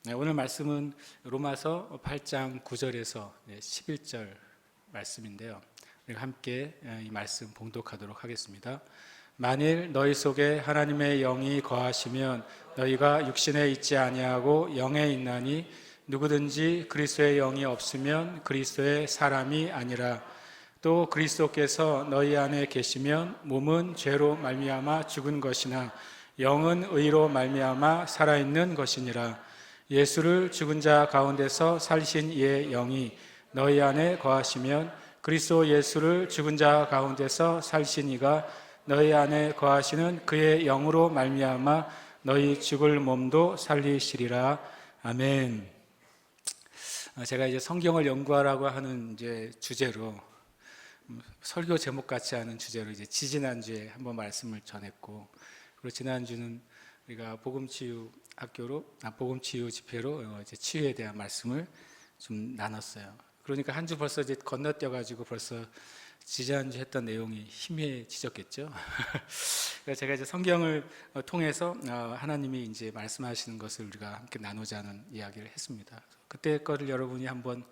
네, 오늘 말씀은 로마서 8장 9절에서 11절 말씀인데요. 우리가 함께 이 말씀 봉독하도록 하겠습니다. 만일 너희 속에 하나님의 영이 거하시면 너희가 육신에 있지 아니하고 영에 있나니 누구든지 그리스도의 영이 없으면 그리스도의 사람이 아니라. 또 그리스도께서 너희 안에 계시면 몸은 죄로 말미암아 죽은 것이나 영은 의로 말미암아 살아있는 것이니라. 예수를 죽은 자 가운데서 살리신 이의 영이 너희 안에 거하시면 그리스도 예수를 죽은 자 가운데서 살리신 이가 너희 안에 거하시는 그의 영으로 말미암아 너희 죽을 몸도 살리시리라. 아멘. 제가 이제 성경을 연구하라고 하는 주제로 설교 제목 같지 않은 주제로 지지난주에 한번 말씀을 전했고, 그리고 지난주는 우리가 복음치유 집회로 치유에 대한 말씀을 좀 나눴어요. 그러니까 한 주 벌써 건너뛰어가지고 벌써 지지난주 했던 내용이 희미해지셨겠죠. 그래서 제가 성경을 통해서 하나님이 말씀하시는 것을 우리가 함께 나누자는 이야기를 했습니다. 그때 거를 여러분이 한번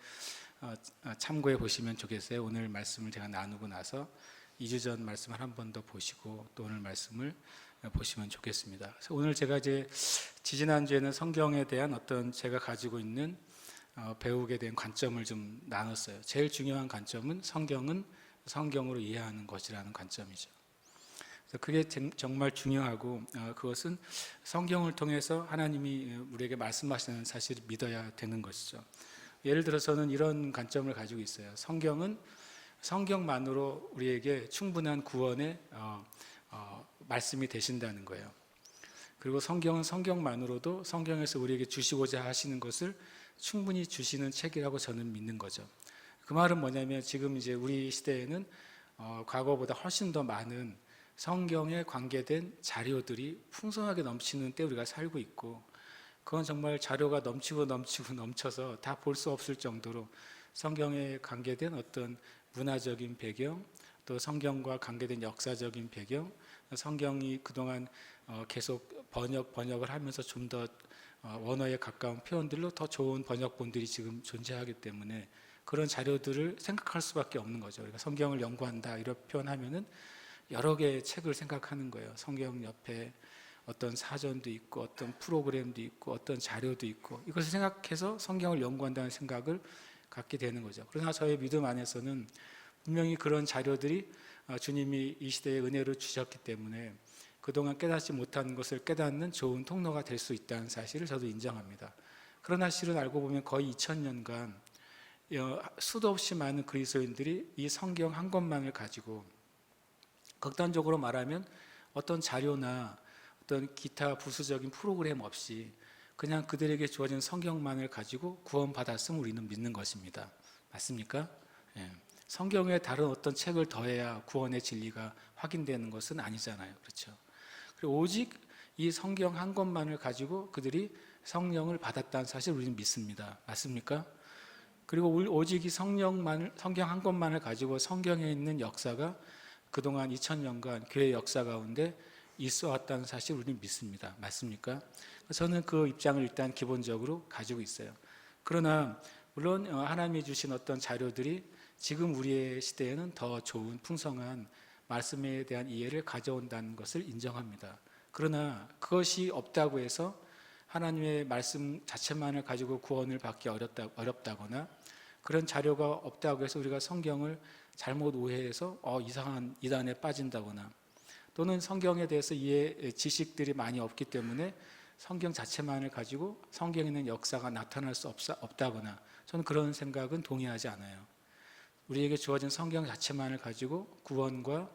참고해 보시면 좋겠어요. 오늘 말씀을 제가 나누고 나서 2주 전 말씀을 한 번 더 보시고 또 오늘 말씀을 보시면 좋겠습니다. 그래서 오늘 제가 지지난주에는 성경에 대한 어떤 제가 가지고 있는 배우게 된 관점을 좀 나눴어요. 제일 중요한 관점은 성경은 성경으로 이해하는 것이라는 관점이죠. 그래서 그게 정말 중요하고, 그것은 성경을 통해서 하나님이 우리에게 말씀하시는 사실을 믿어야 되는 것이죠. 예를 들어서는 이런 관점을 가지고 있어요. 성경은 성경만으로 우리에게 충분한 구원의 말씀이 되신다는 거예요. 그리고 성경은 성경만으로도 성경에서 우리에게 주시고자 하시는 것을 충분히 주시는 책이라고 저는 믿는 거죠. 그 말은 뭐냐면, 지금 우리 시대에는 과거보다 훨씬 더 많은 성경에 관계된 자료들이 풍성하게 넘치는 때 우리가 살고 있고, 그건 정말 자료가 넘쳐서 다 볼 수 없을 정도로 성경에 관계된 어떤 문화적인 배경, 또 성경과 관계된 역사적인 배경, 성경이 그동안 계속 번역을 하면서 좀 더 원어에 가까운 표현들로 더 좋은 번역본들이 지금 존재하기 때문에 그런 자료들을 생각할 수밖에 없는 거죠. 우리가 성경을 연구한다 이렇게 표현하면은 여러 개의 책을 생각하는 거예요. 성경 옆에 어떤 사전도 있고 어떤 프로그램도 있고 어떤 자료도 있고, 이것을 생각해서 성경을 연구한다는 생각을 갖게 되는 거죠. 그러나 저의 믿음 안에서는 분명히 그런 자료들이 주님이 이 시대에 은혜로 주셨기 때문에 그동안 깨닫지 못한 것을 깨닫는 좋은 통로가 될 수 있다는 사실을 저도 인정합니다. 그러나 실은 알고 보면 거의 2000년간 수도 없이 많은 그리스도인들이 이 성경 한 권만을 가지고, 극단적으로 말하면 어떤 자료나 어떤 기타 부수적인 프로그램 없이 그냥 그들에게 주어진 성경만을 가지고 구원받았음을 우리는 믿는 것입니다. 맞습니까? 성경에 다른 어떤 책을 더해야 구원의 진리가 확인되는 것은 아니잖아요. 그렇죠? 그리고 오직 이 성경 한 권만을 가지고 그들이 성령을 받았다는 사실을 우리는 믿습니다. 맞습니까? 그리고 오직 이 성경 한 권만을 가지고 성경에 있는 역사가 그동안 2000년간 교회 역사 가운데 있어 왔다는 사실을 우리는 믿습니다. 맞습니까? 저는 그 입장을 일단 기본적으로 가지고 있어요. 그러나 물론 하나님이 주신 어떤 자료들이 지금 우리의 시대에는 더 좋은 풍성한 말씀에 대한 이해를 가져온다는 것을 인정합니다. 그러나 그것이 없다고 해서 하나님의 말씀 자체만을 가지고 구원을 받기 어렵다거나, 그런 자료가 없다고 해서 우리가 성경을 잘못 오해해서 이상한 이단에 빠진다거나, 또는 성경에 대해서 지식들이 많이 없기 때문에 성경 자체만을 가지고 성경에 있는 역사가 나타날 수 없다거나, 저는 그런 생각은 동의하지 않아요. 우리에게 주어진 성경 자체만을 가지고 구원과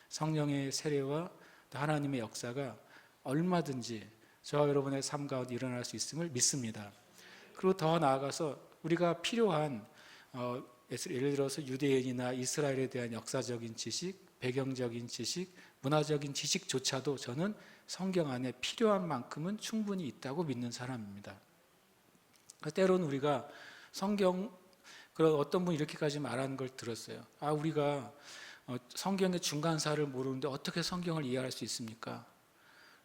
성령의 세례와 하나님의 역사가 얼마든지 저와 여러분의 삶 가운데 일어날 수 있음을 믿습니다. 그리고 더 나아가서 우리가 필요한 예를 들어서 유대인이나 이스라엘에 대한 역사적인 지식, 배경적인 지식, 문화적인 지식조차도 저는 성경 안에 필요한 만큼은 충분히 있다고 믿는 사람입니다. 때로는 우리가 그런 어떤 분이 이렇게까지 말하는 걸 들었어요. 우리가 성경의 중간사를 모르는데 어떻게 성경을 이해할 수 있습니까?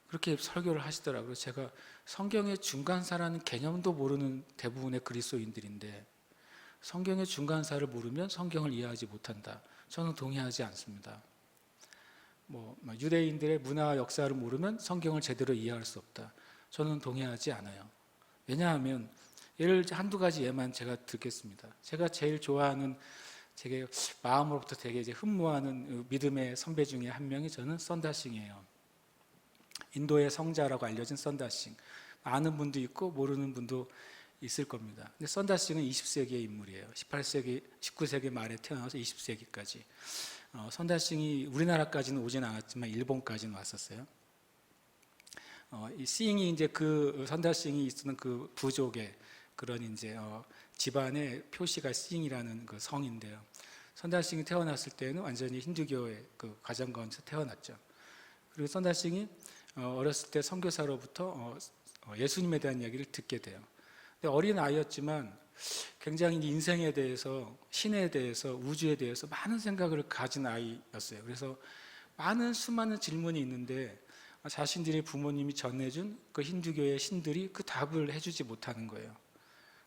그렇게 설교를 하시더라고요. 제가 성경의 중간사라는 개념도 모르는 대부분의 그리스도인들인데 성경의 중간사를 모르면 성경을 이해하지 못한다. 저는 동의하지 않습니다. 유대인들의 문화와 역사를 모르면 성경을 제대로 이해할 수 없다. 저는 동의하지 않아요. 왜냐하면 예를 한두 가지 예만 제가 듣겠습니다. 제가 제일 좋아하는, 제게 마음으로부터 되게 이제 흠모하는 믿음의 선배 중에 한 명이 저는 선다싱이에요. 인도의 성자라고 알려진 선다싱. 아는 분도 있고 모르는 분도 있을 겁니다. 근데 선다싱은 20세기의 인물이에요. 18세기, 19세기 말에 태어나서 20세기까지. 선다싱이 우리나라까지는 오진 않았지만 일본까지는 왔었어요. 이 싱이 이제 그 선다싱이 있는 그 부족의 그런 이제 집안의 표시가 싱이라는 그 성인데요. 선다싱이 태어났을 때는 완전히 힌두교의 그 가정가운데서 태어났죠. 그리고 선다싱이 어렸을 때 선교사로부터 예수님에 대한 이야기를 듣게 돼요. 근데 어린 아이였지만 굉장히 인생에 대해서, 신에 대해서, 우주에 대해서 많은 생각을 가진 아이였어요. 그래서 수많은 질문이 있는데 자신들의 부모님이 전해준 그 힌두교의 신들이 그 답을 해주지 못하는 거예요.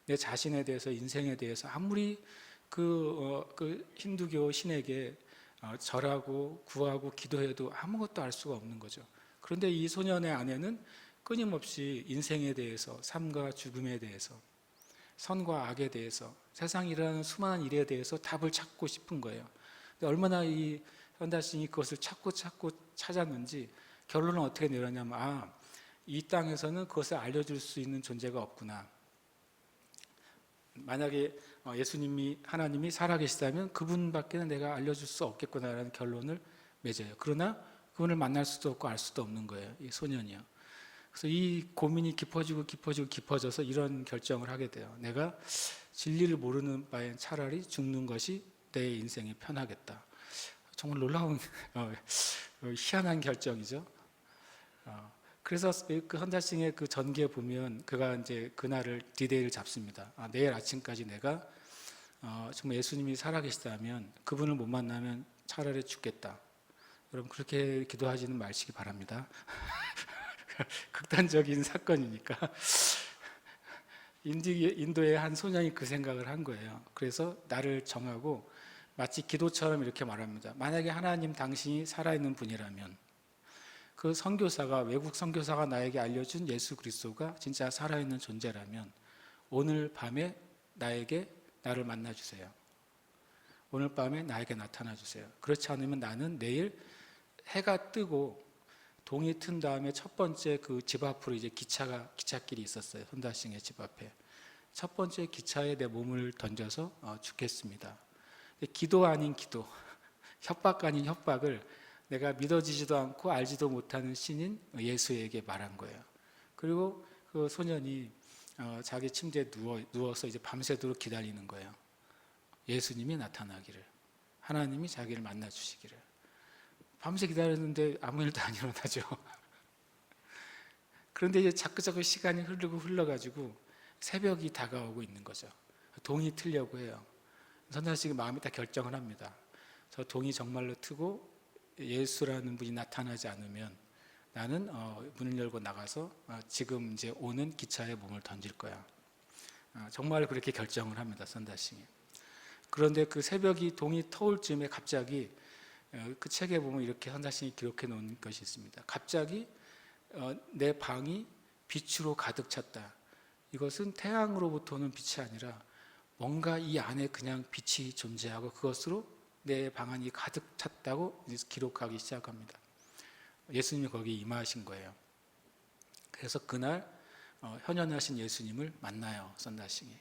내 자신에 대해서, 인생에 대해서 아무리 그 힌두교 신에게 절하고 구하고 기도해도 아무것도 알 수가 없는 거죠. 그런데 이 소년의 아내는 끊임없이 인생에 대해서, 삶과 죽음에 대해서, 선과 악에 대해서, 세상에 일어나는 수많은 일에 대해서 답을 찾고 싶은 거예요. 근데 얼마나 이 현다싱이 그것을 찾고 찾았는지 결론은 어떻게 내렸냐면, 이 땅에서는 그것을 알려줄 수 있는 존재가 없구나. 만약에 하나님이 살아계시다면 그분밖에는 내가 알려줄 수 없겠구나라는 결론을 맺어요. 그러나 그분을 만날 수도 없고 알 수도 없는 거예요, 이 소년이요. 그래서 이 고민이 깊어져서 이런 결정을 하게 돼요. 내가 진리를 모르는 바엔 차라리 죽는 것이 내 인생이 편하겠다. 정말 놀라운 희한한 결정이죠. 그래서 그 헌다싱의 그 전기에 보면 그가 이제 그날을 디데이를 잡습니다. 내일 아침까지 내가 정말 예수님이 살아계시다면 그분을 못 만나면 차라리 죽겠다. 여러분 그렇게 기도하지는 마시기 바랍니다. 극단적인 사건이니까. 인도의 한 소년이 그 생각을 한 거예요. 그래서 나를 정하고 마치 기도처럼 이렇게 말합니다. 만약에 하나님 당신이 살아있는 분이라면, 그 선교사가, 외국 선교사가 나에게 알려준 예수 그리스도가 진짜 살아있는 존재라면 오늘 밤에 나를 만나주세요. 오늘 밤에 나에게 나타나주세요. 그렇지 않으면 나는 내일 해가 뜨고 동이 튼 다음에 첫 번째 그 집 앞으로 이제 기찻길이 있었어요. 헌다싱의 집 앞에. 첫 번째 기차에 내 몸을 던져서 죽겠습니다. 기도 아닌 기도, 협박 아닌 협박을 내가 믿어지지도 않고 알지도 못하는 신인 예수에게 말한 거예요. 그리고 그 소년이 자기 침대에 누워서 이제 밤새도록 기다리는 거예요. 예수님이 나타나기를, 하나님이 자기를 만나 주시기를. 밤새 기다렸는데 아무 일도 안 일어나죠. 그런데 이제 자꾸자꾸 시간이 흘러가지고 새벽이 다가오고 있는 거죠. 동이 트려고 해요. 선사씨가 마음이 다 결정을 합니다. 저 동이 정말로 트고 예수라는 분이 나타나지 않으면 나는 문을 열고 나가서 지금 이제 오는 기차에 몸을 던질 거야. 정말 그렇게 결정을 합니다, 선다싱이. 그런데 그 새벽이 동이 터올 즈음에 갑자기 그 책에 보면 이렇게 선다싱이 기록해 놓은 것이 있습니다. 갑자기 내 방이 빛으로 가득 찼다. 이것은 태양으로부터 오는 빛이 아니라 뭔가 이 안에 그냥 빛이 존재하고 그것으로 내 방 안이 가득 찼다고 기록하기 시작합니다. 예수님이 거기에 임하신 거예요. 그래서 그날 현현하신 예수님을 만나요, 선다싱이.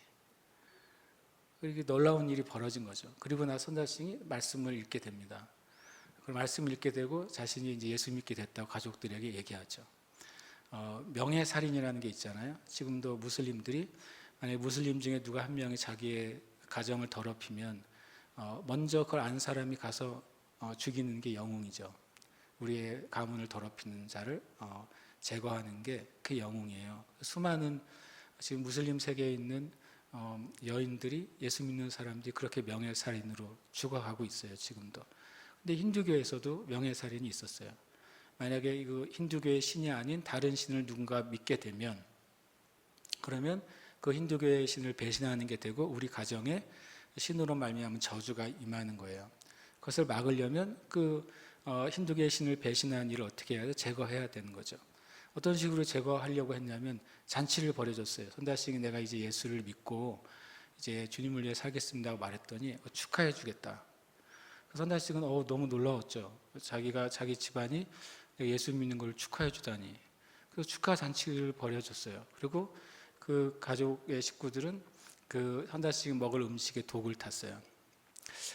이렇게 놀라운 일이 벌어진 거죠. 그리고 나 선다싱이 말씀을 읽게 됩니다. 그 말씀을 읽게 되고 자신이 이제 예수 믿게 됐다고 가족들에게 얘기하죠. 명예살인이라는 게 있잖아요. 지금도 무슬림들이, 만약에 무슬림 중에 누가 한 명이 자기의 가정을 더럽히면 먼저 그걸 안 사람이 가서 죽이는 게 영웅이죠. 우리의 가문을 더럽히는 자를 제거하는 게 그 영웅이에요. 수많은 지금 무슬림 세계에 있는 여인들이, 예수 믿는 사람들이 그렇게 명예살인으로 죽어가고 있어요, 지금도. 근데 힌두교에서도 명예살인이 있었어요. 만약에 이거 힌두교의 신이 아닌 다른 신을 누군가 믿게 되면, 그러면 그 힌두교의 신을 배신하는 게 되고 우리 가정에 신으로 말미암은 저주가 임하는 거예요. 그것을 막으려면 힌두교의 신을 배신하는 일을 어떻게 해야 돼? 제거해야 되는 거죠. 어떤 식으로 제거하려고 했냐면 잔치를 벌여줬어요. 선다싱이 내가 이제 예수를 믿고 이제 주님을 위해 살겠습니다 고 말했더니 축하해 주겠다. 선다싱은 너무 놀라웠죠. 자기 집안이 예수 믿는 걸 축하해 주다니. 그래서 축하 잔치를 벌여줬어요. 그리고 그 가족의 식구들은 그 선다싱이 먹을 음식에 독을 탔어요.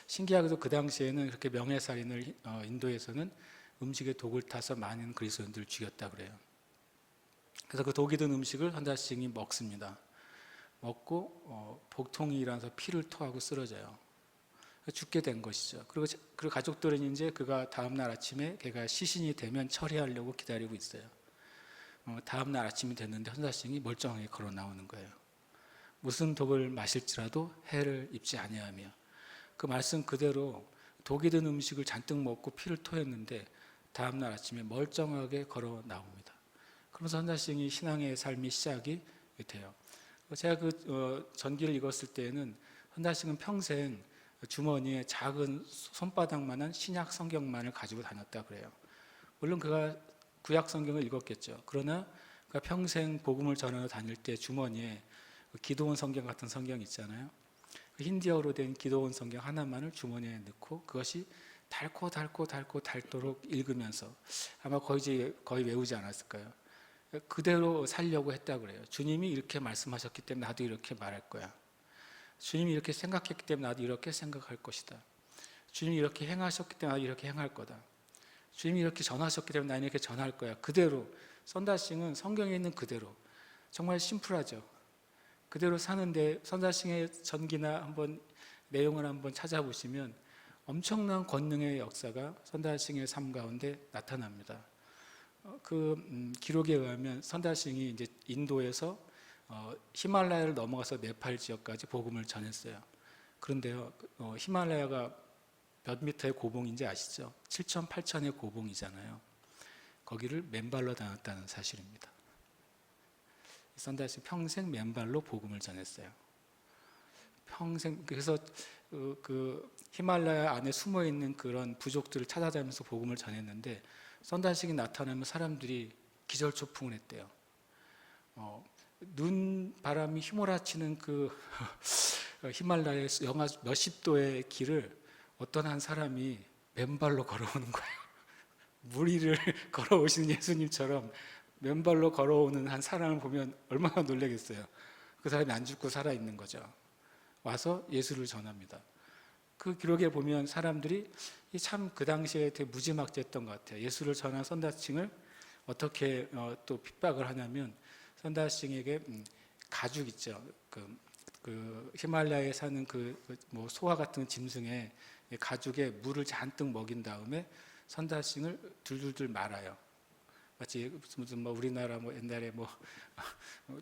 신기하게도 그 당시에는 그렇게 명예살인을 인도에서는 음식에 독을 타서 많은 그리스도인들을 죽였다 그래요. 그래서 그 독이 든 음식을 선다싱이 먹습니다. 먹고 복통이 일어나서 피를 토하고 쓰러져요. 죽게 된 것이죠. 그리고 가족들은 이제 그가 다음날 아침에 걔가 시신이 되면 처리하려고 기다리고 있어요. 다음날 아침이 됐는데 선다싱이 멀쩡하게 걸어 나오는 거예요. 무슨 독을 마실지라도 해를 입지 아니하며, 그 말씀 그대로 독이 든 음식을 잔뜩 먹고 피를 토했는데 다음날 아침에 멀쩡하게 걸어 나옵니다. 그러면서 선다싱이 신앙의 삶이 시작이 돼요. 제가 전기를 읽었을 때에는 선다싱은 평생 주머니에 작은 손바닥만한 신약 성경만을 가지고 다녔다 그래요. 물론 그가 구약 성경을 읽었겠죠. 그러나 그가 평생 복음을 전하러 다닐 때 주머니에 기도원 성경 같은 성경 있잖아요. 힌디어로 된 기도원 성경 하나만을 주머니에 넣고 그것이 닳도록 읽으면서 아마 거의 외우지 않았을까요? 그대로 살려고 했다 그래요. 주님이 이렇게 말씀하셨기 때문에 나도 이렇게 말할 거야. 주님이 이렇게 생각했기 때문에 나도 이렇게 생각할 것이다. 주님이 이렇게 행하셨기 때문에 나도 이렇게 행할 거다. 주님이 이렇게 전하셨기 때문에 나는 이렇게 전할 거야. 그대로, 선다싱은 성경에 있는 그대로, 정말 심플하죠. 그대로 사는데 선다싱의 전기나 한번 내용을 한번 찾아보시면 엄청난 권능의 역사가 선다싱의 삶 가운데 나타납니다. 기록에 의하면 선다싱이 이제 인도에서 히말라야를 넘어가서 네팔 지역까지 복음을 전했어요. 그런데요, 히말라야가 몇 미터의 고봉인지 아시죠? 7천, 8천의 고봉이잖아요. 거기를 맨발로 다녔다는 사실입니다. 선다싱 평생 맨발로 복음을 전했어요. 평생. 그래서 그 히말라야 안에 숨어 있는 그런 부족들을 찾아다니면서 복음을 전했는데 선다싱이 나타나면 사람들이 기절초풍을 했대요. 눈 바람이 휘몰아치는 그 히말라야 영하 몇십 도의 길을 어떤 한 사람이 맨발로 걸어오는 거예요. 물 위를 걸어오시는 예수님처럼 맨발로 걸어오는 한 사람을 보면 얼마나 놀라겠어요. 그 사람이 안 죽고 살아있는 거죠. 와서 예수를 전합니다. 그 기록에 보면 사람들이 참 그 당시에 되게 무지막지했던 것 같아요. 예수를 전한 선다싱을 어떻게 또 핍박을 하냐면 선다싱에게 가죽 있죠. 그 히말라야에 사는 뭐 소화 같은 짐승에 가죽에 물을 잔뜩 먹인 다음에 선다싱을 둘둘둘 말아요. 마치 무슨 뭐 우리나라 뭐 옛날에 뭐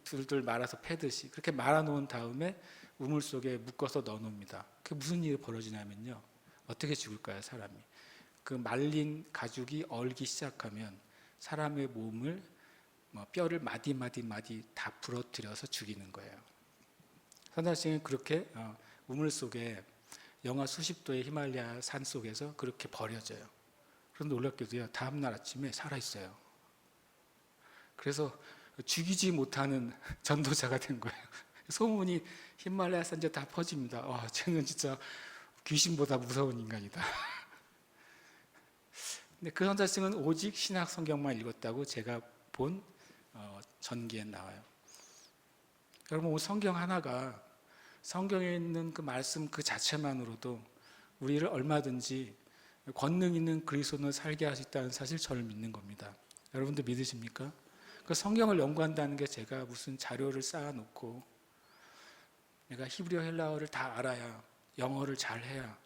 둘둘 말아서 패듯이 그렇게 말아 놓은 다음에 우물 속에 묶어서 넣어 놓습니다. 그게 무슨 일이 벌어지냐면요. 어떻게 죽을까요, 사람이? 그 말린 가죽이 얼기 시작하면 사람의 몸을 뼈를 마디 다 부러뜨려서 죽이는 거예요. 선다싱은 그렇게 우물 속에 영하 수십 도의 히말라야 산 속에서 그렇게 버려져요. 그런데 놀랍게도요, 다음날 아침에 살아있어요. 그래서 죽이지 못하는 전도자가 된 거예요. 소문이 히말라야 산지에 다 퍼집니다. 와, 쟤는 진짜 귀신보다 무서운 인간이다. 근데 그 선자증은 오직 신약 성경만 읽었다고 제가 본 전기에 나와요. 여러분, 성경 하나가 성경에 있는 그 말씀 그 자체만으로도 우리를 얼마든지 권능 있는 그리스도인을 살게 할 수 있다는 사실, 저를 믿는 겁니다. 여러분도 믿으십니까? 그 성경을 연구한다는 게 제가 무슨 자료를 쌓아놓고 내가 히브리어 헬라어를 다 알아야, 영어를 잘해야,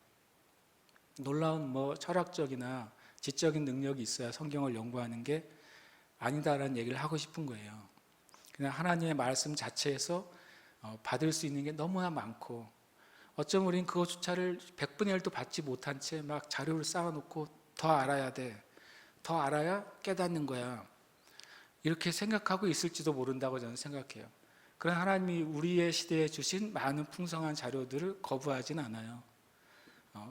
놀라운 뭐 철학적이나 지적인 능력이 있어야 성경을 연구하는 게 아니다라는 얘기를 하고 싶은 거예요. 그냥 하나님의 말씀 자체에서 받을 수 있는 게 너무나 많고, 어쩌면 우리는 그것조차를 100분의 1도 받지 못한 채 막 자료를 쌓아놓고 더 알아야 돼, 더 알아야 깨닫는 거야. 이렇게 생각하고 있을지도 모른다고 저는 생각해요. 그런 하나님이 우리의 시대에 주신 많은 풍성한 자료들을 거부하진 않아요.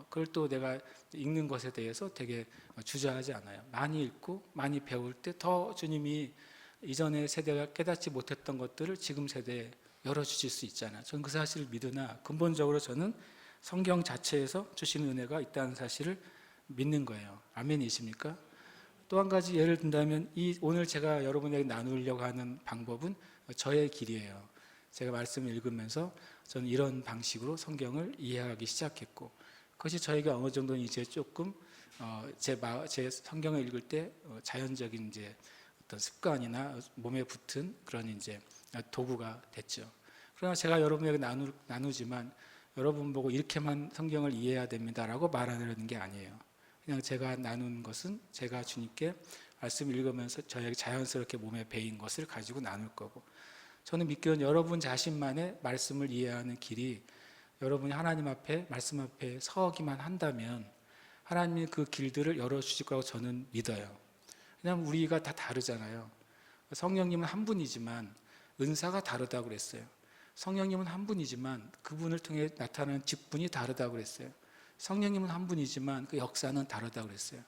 그걸 또 내가 읽는 것에 대해서 되게 주저하지 않아요. 많이 읽고 많이 배울 때 더 주님이 이전의 세대가 깨닫지 못했던 것들을 지금 세대에 열어주실 수 있잖아요. 저는 그 사실을 믿으나 근본적으로 저는 성경 자체에서 주시는 은혜가 있다는 사실을 믿는 거예요. 아멘이십니까? 또 한 가지 예를 든다면 오늘 제가 여러분에게 나누려고 하는 방법은 저의 길이에요. 제가 말씀을 읽으면서 저는 이런 방식으로 성경을 이해하기 시작했고, 그것이 저에게 어느 정도는 이제 조금 제 성경을 읽을 때 자연적인 이제 어떤 습관이나 몸에 붙은 그런 이제 도구가 됐죠. 그러나 제가 여러분에게 나누지만 여러분 보고 이렇게만 성경을 이해해야 됩니다라고 말하려는 게 아니에요. 그냥 제가 나눈 것은 제가 주님께 말씀을 읽으면서 저에게 자연스럽게 몸에 배인 것을 가지고 나눌 거고, 저는 믿기로는 여러분 자신만의 말씀을 이해하는 길이 여러분이 하나님 앞에 말씀 앞에 서기만 한다면 하나님이 그 길들을 열어주실 거라고 저는 믿어요. 왜냐하면 우리가 다 다르잖아요. 성령님은 한 분이지만 은사가 다르다고 그랬어요. 성령님은 한 분이지만 그분을 통해 나타나는 직분이 다르다고 그랬어요. 성령님은 한 분이지만 그 역사는 다르다고 그랬어요.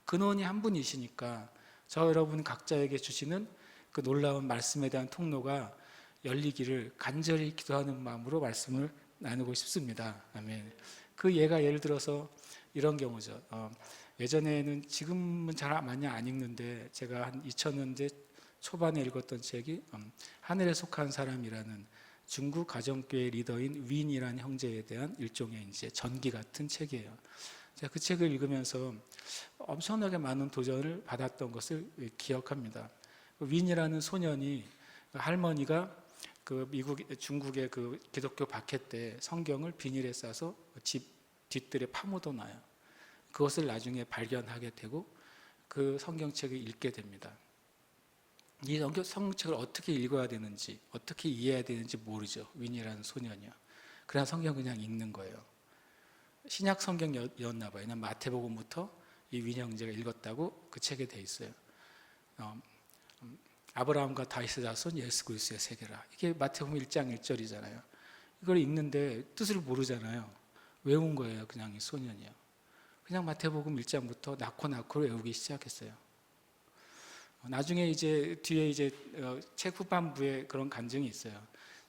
근원이 한 분이시니까 저 여러분 각자에게 주시는 그 놀라운 말씀에 대한 통로가 열리기를 간절히 기도하는 마음으로 말씀을 나누고 싶습니다. 아멘. 그 예를 들어서 이런 경우죠. 예전에는 지금은 잘 많이 안 읽는데 제가 한 2000년대 초반에 읽었던 책이 하늘에 속한 사람이라는 중국 가정교회 리더인 윈이라는 형제에 대한 일종의 이제 전기 같은 책이에요. 제가 그 책을 읽으면서 엄청나게 많은 도전을 받았던 것을 기억합니다. 윈이라는 소년이 할머니가 중국의 그 기독교 박해 때 성경을 비닐에 싸서 집 뒷뜰에 파묻어 놔요. 그것을 나중에 발견하게 되고 그 성경책을 읽게 됩니다. 이 성경책을 어떻게 읽어야 되는지, 어떻게 이해해야 되는지 모르죠. 윈이라는 소년이요. 그냥 성경 그냥 읽는 거예요. 신약 성경이었나 봐요. 그냥 마태복음부터 이 윈 형제가 읽었다고 그 책에 돼 있어요. 아브라함과 다윗의 자손 예수 그리스도의 세계라. 이게 마태복음 1장 1절이잖아요. 이걸 읽는데 뜻을 모르잖아요. 외운 거예요. 그냥 이 소년이요. 그냥 마태복음 1장부터 낳고 외우기 시작했어요. 나중에 이제 뒤에 이제 책 후반부에 그런 간증이 있어요.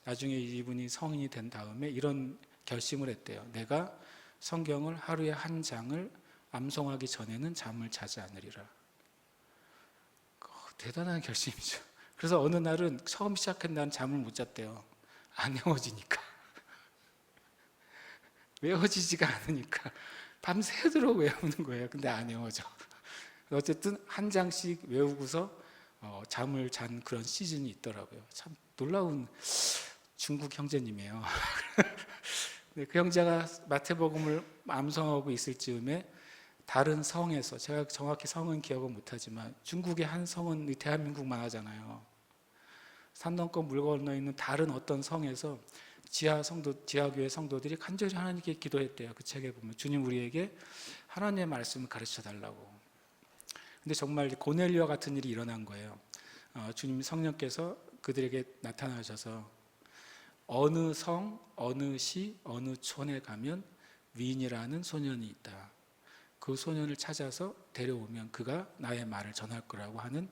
나중에 이분이 성인이 된 다음에 이런 결심을 했대요. 내가 성경을 하루에 한 장을 암송하기 전에는 잠을 자지 않으리라. 대단한 결심이죠. 그래서 어느 날은 처음 시작한 날은 잠을 못 잤대요. 안 외워지니까. 외워지지가 않으니까 밤새도록 외우는 거예요. 근데 안 외워져. 어쨌든 한 장씩 외우고서 잠을 잔 그런 시즌이 있더라고요. 참 놀라운 중국 형제님이에요. 그 형제가 마태복음을 암송하고 있을 즈음에 다른 성에서, 제가 정확히 성은 기억은 못하지만 중국의 한 성은 대한민국만 하잖아요. 산 넘고 물 건너 있는 다른 어떤 성에서 지하교회 성도들이 간절히 하나님께 기도했대요. 그 책에 보면 주님 우리에게 하나님의 말씀을 가르쳐 달라고. 근데 정말 고넬료와 같은 일이 일어난 거예요. 주님 성령께서 그들에게 나타나셔서 어느 성, 어느 시, 어느 촌에 가면 윈이라는 소년이 있다. 그 소년을 찾아서 데려오면 그가 나의 말을 전할 거라고 하는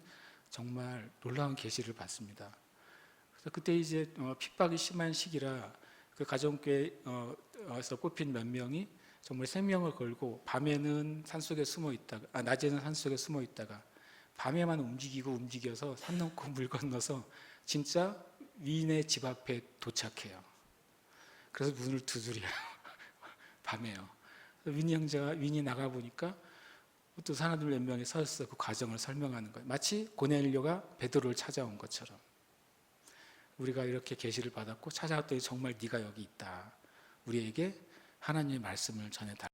정말 놀라운 계시를 받습니다. 그래서 그때 이제 핍박이 심한 시기라 그 가정교회에서 뽑힌 몇 명이 정말 생명을 걸고 밤에는 산속에 숨어 있다가 낮에는 산속에 숨어 있다가 밤에만 움직여서 산 넘고 물 건너서 진짜 윈의 집 앞에 도착해요. 그래서 문을 두드려요. 밤에요. 윈이 나가 보니까 또 사람들 몇 명이 서 있어 그 과정을 설명하는 거예요. 마치 고넬료가 베드로를 찾아온 것처럼 우리가 이렇게 계시를 받았고 찾아왔더니 정말 네가 여기 있다. 우리에게 하나님의 말씀을 전해달라.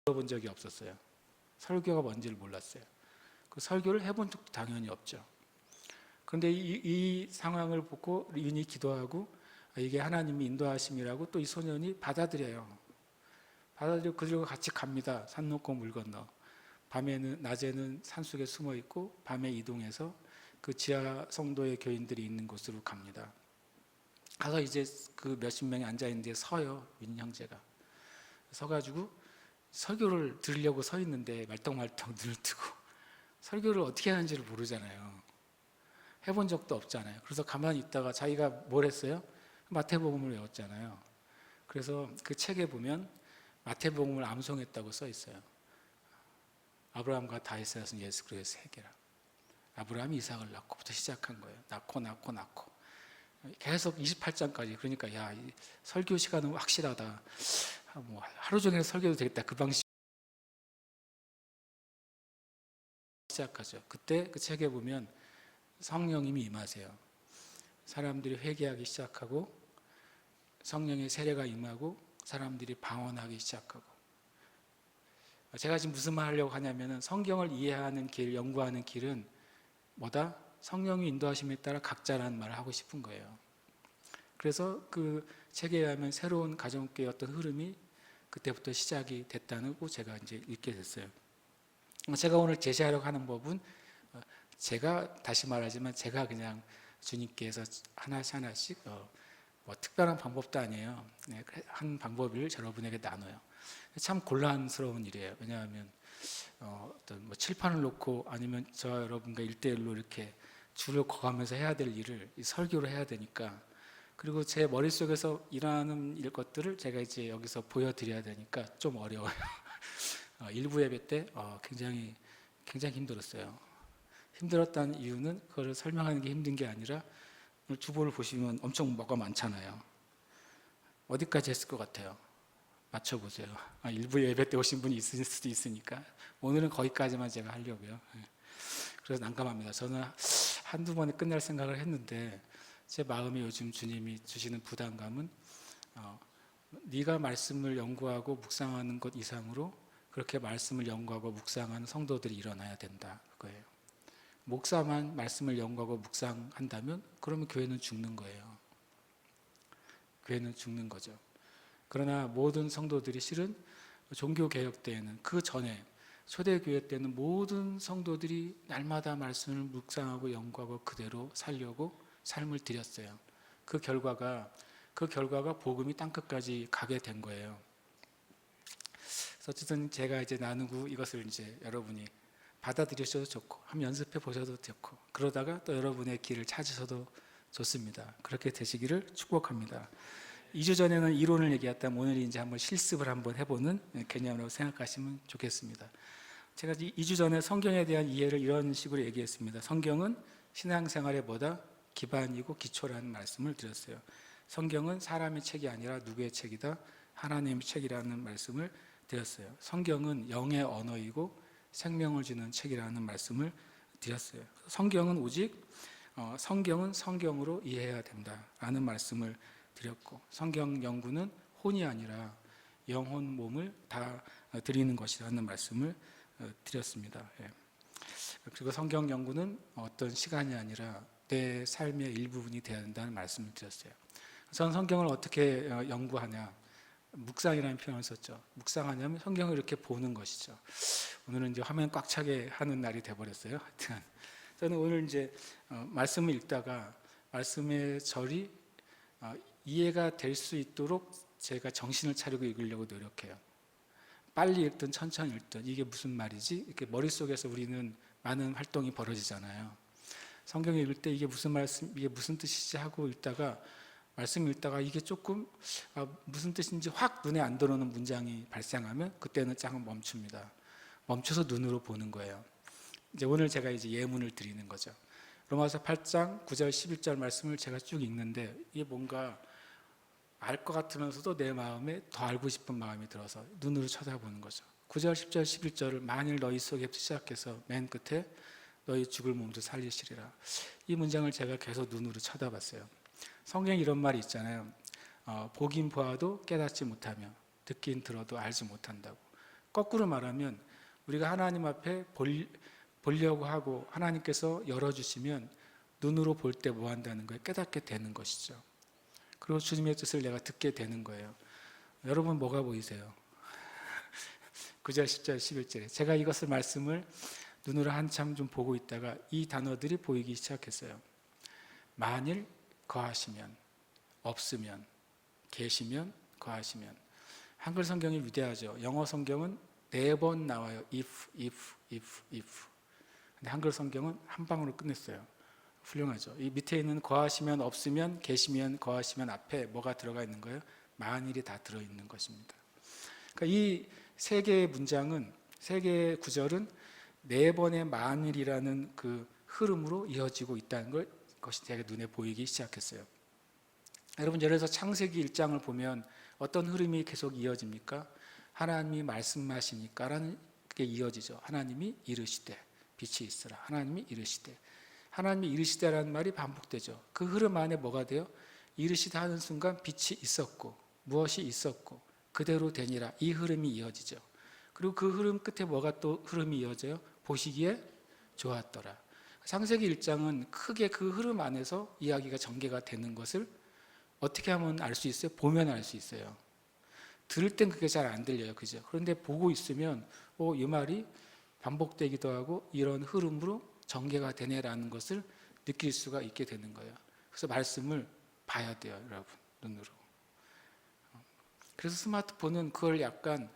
들어본 적이 없었어요. 설교가 뭔지를 몰랐어요. 그 설교를 해본 적도 당연히 없죠. 그런데 이 상황을 보고 윈이 기도하고 이게 하나님의 인도하심이라고 또 이 소년이 받아들여요. 받아들이고 그들과 같이 갑니다. 산 넘고 물 건너. 낮에는 산속에 숨어 있고 밤에 이동해서 그 지하 성도의 교인들이 있는 곳으로 갑니다. 가서 이제 그 몇십 명이 앉아 있는데 서요. 민 형제가 서가지고 설교를 들으려고 서 있는데 말똥말똥 눈을 뜨고 설교를 어떻게 하는지를 모르잖아요. 해본 적도 없잖아요. 그래서 가만히 있다가 자기가 뭘 했어요? 마태복음을 외웠잖아요. 그래서 그 책에 보면 마태복음을 암송했다고 써 있어요. 아브라함과 다윗의 자손 예수 그리스도의 세계라. 아브라함이 이삭을 낳고부터 시작한 거예요. 낳고 계속 28장까지. 그러니까 야, 이 설교 시간은 확실하다. 뭐 하루 종일 설교도 되겠다. 그 방식 시작하죠. 그때 그 책에 보면 성령님이 임하세요. 사람들이 회개하기 시작하고 성령의 세례가 임하고 사람들이 방언하기 시작하고. 제가 지금 무슨 말 하려고 하냐면은 성경을 이해하는 길, 연구하는 길은 뭐다? 성령의 인도하심에 따라 각자라는 말을 하고 싶은 거예요. 그래서 그 책에 의하면 새로운 가정교회의 어떤 흐름이 그때부터 시작이 됐다고 제가 이제 읽게 됐어요. 제가 오늘 제시하려고 하는 법은 제가 다시 말하지만 제가 그냥 주님께서 하나씩 뭐 특별한 방법도 아니에요. 한 방법을 여러분에게 나눠요. 참 곤란스러운 일이에요. 왜냐하면 어떤 뭐 칠판을 놓고 아니면 저 여러분과 1대1로 이렇게 줄을 거가면서 해야 될 일을 설교를 해야 되니까, 그리고 제 머릿속에서 일어나는 것들을 제가 이제 여기서 보여드려야 되니까 좀 어려워요. 일부 예배 때 굉장히 힘들었어요. 힘들었다는 이유는 그걸 설명하는 게 힘든 게 아니라 오늘 주보를 보시면 엄청 뭐가 많잖아요. 어디까지 했을 것 같아요? 맞춰보세요. 일부 예배 때 오신 분이 있을 수도 있으니까 오늘은 거기까지만 제가 하려고요. 그래서 난감합니다. 저는 한두 번에 끝날 생각을 했는데 제 마음에 요즘 주님이 주시는 부담감은 네가 말씀을 연구하고 묵상하는 것 이상으로 그렇게 말씀을 연구하고 묵상하는 성도들이 일어나야 된다, 그거예요. 목사만 말씀을 연구하고 묵상한다면 그러면 교회는 죽는 거예요. 교회는 죽는 거죠. 그러나 모든 성도들이 실은 종교개혁 때에는, 그 전에 초대교회 때는 모든 성도들이 날마다 말씀을 묵상하고 연구하고 그대로 살려고 삶을 드렸어요. 그 결과가 복음이 땅끝까지 가게 된 거예요. 그래서 어쨌든 제가 이제 나누고 이것을 이제 여러분이 받아들이셔도 좋고 한번 연습해 보셔도 좋고, 그러다가 또 여러분의 길을 찾으셔도 좋습니다. 그렇게 되시기를 축복합니다. 2주 전에는 이론을 얘기했다면 오늘 이제 한번 실습을 한번 해보는 개념이라고 생각하시면 좋겠습니다. 제가 2주 전에 성경에 대한 이해를 이런 식으로 얘기했습니다. 성경은 신앙생활의 뭐다? 기반이고 기초라는 말씀을 드렸어요. 성경은 사람의 책이 아니라 누구의 책이다? 하나님의 책이라는 말씀을 드렸어요. 성경은 영의 언어이고 생명을 주는 책이라는 말씀을 드렸어요. 성경은 오직 성경은 성경으로 이해해야 된다라는 말씀을 드렸고, 성경 연구는 혼이 아니라 영혼 몸을 다 드리는 것이라는 말씀을 드렸습니다. 그리고 성경 연구는 어떤 시간이 아니라 내 삶의 일부분이 되어야 된다는 말씀을 드렸어요. 저는 성경을 어떻게 연구하냐, 묵상이라는 표현을 썼죠. 묵상하냐면 성경을 이렇게 보는 것이죠. 오늘은 이제 화면 꽉 차게 하는 날이 돼버렸어요. 하여튼 저는 오늘 이제 말씀을 읽다가 말씀의 절이 이해가 될 수 있도록 제가 정신을 차리고 읽으려고 노력해요. 빨리 읽든 천천히 읽든 이게 무슨 말이지? 이렇게 머릿속에서 우리는 많은 활동이 벌어지잖아요. 성경 읽을 때 이게 무슨 말씀, 이게 무슨 뜻이지 하고 읽다가 말씀 읽다가 이게 조금 무슨 뜻인지 확 눈에 안 들어오는 문장이 발생하면 그때는 잠깐 멈춥니다. 멈춰서 눈으로 보는 거예요. 이제 오늘 제가 이제 예문을 드리는 거죠. 로마서 8장 9절 11절 말씀을 제가 쭉 읽는데 이게 뭔가 알 것 같으면서도 내 마음에 더 알고 싶은 마음이 들어서 눈으로 쳐다보는 거죠. 9절 10절 11절을 만일 너희 속에 시작해서 맨 끝에 너희 죽을 몸도 살리시리라. 이 문장을 제가 계속 눈으로 쳐다봤어요. 성경에 이런 말이 있잖아요. 보긴 보아도 깨닫지 못하며 듣긴 들어도 알지 못한다고. 거꾸로 말하면 우리가 하나님 앞에 보려고 하고 하나님께서 열어주시면 눈으로 볼 때 뭐 한다는 거예요? 깨닫게 되는 것이죠. 그리고 주님의 뜻을 내가 듣게 되는 거예요. 여러분 뭐가 보이세요? 9절, 10절, 11절에 제가 이것을 말씀을 눈으로 한참 좀 보고 있다가 이 단어들이 보이기 시작했어요. 만일 거하시면, 없으면, 계시면, 거하시면. 한글 성경이 위대하죠. 영어 성경은 4번 나와요. if. 근데 한글 성경은 한 방으로 끝냈어요. 훌륭하죠. 이 밑에 있는 거하시면, 없으면, 계시면, 거하시면 앞에 뭐가 들어가 있는 거예요? 만일이 다 들어있는 것입니다. 그러니까 이 세 개의 문장은, 세 개의 구절은 4번의 만일이라는 그 흐름으로 이어지고 있다는 것이 제가 눈에 보이기 시작했어요. 여러분, 예를 들어서 창세기 1장을 보면 어떤 흐름이 계속 이어집니까? 하나님이 말씀하시니까라는 게 이어지죠. 하나님이 이르시되 빛이 있으라. 하나님이 이르시되. 하나님이 이르시되라는 말이 반복되죠. 그 흐름 안에 뭐가 돼요? 이르시되 하는 순간 빛이 있었고 무엇이 있었고 그대로 되니라. 이 흐름이 이어지죠. 그리고 그 흐름 끝에 뭐가 또 흐름이 이어져요? 보시기에 좋았더라. 창세기 1장은 크게 그 흐름 안에서 이야기가 전개가 되는 것을 어떻게 하면 알 수 있어요? 보면 알 수 있어요. 들을 땐 그게 잘 안 들려요. 그죠? 그런데 보고 있으면 이 말이 반복되기도 하고 이런 흐름으로 전개가 되네라는 것을 느낄 수가 있게 되는 거예요. 그래서 말씀을 봐야 돼요, 여러분. 눈으로. 그래서 스마트폰은 그걸 약간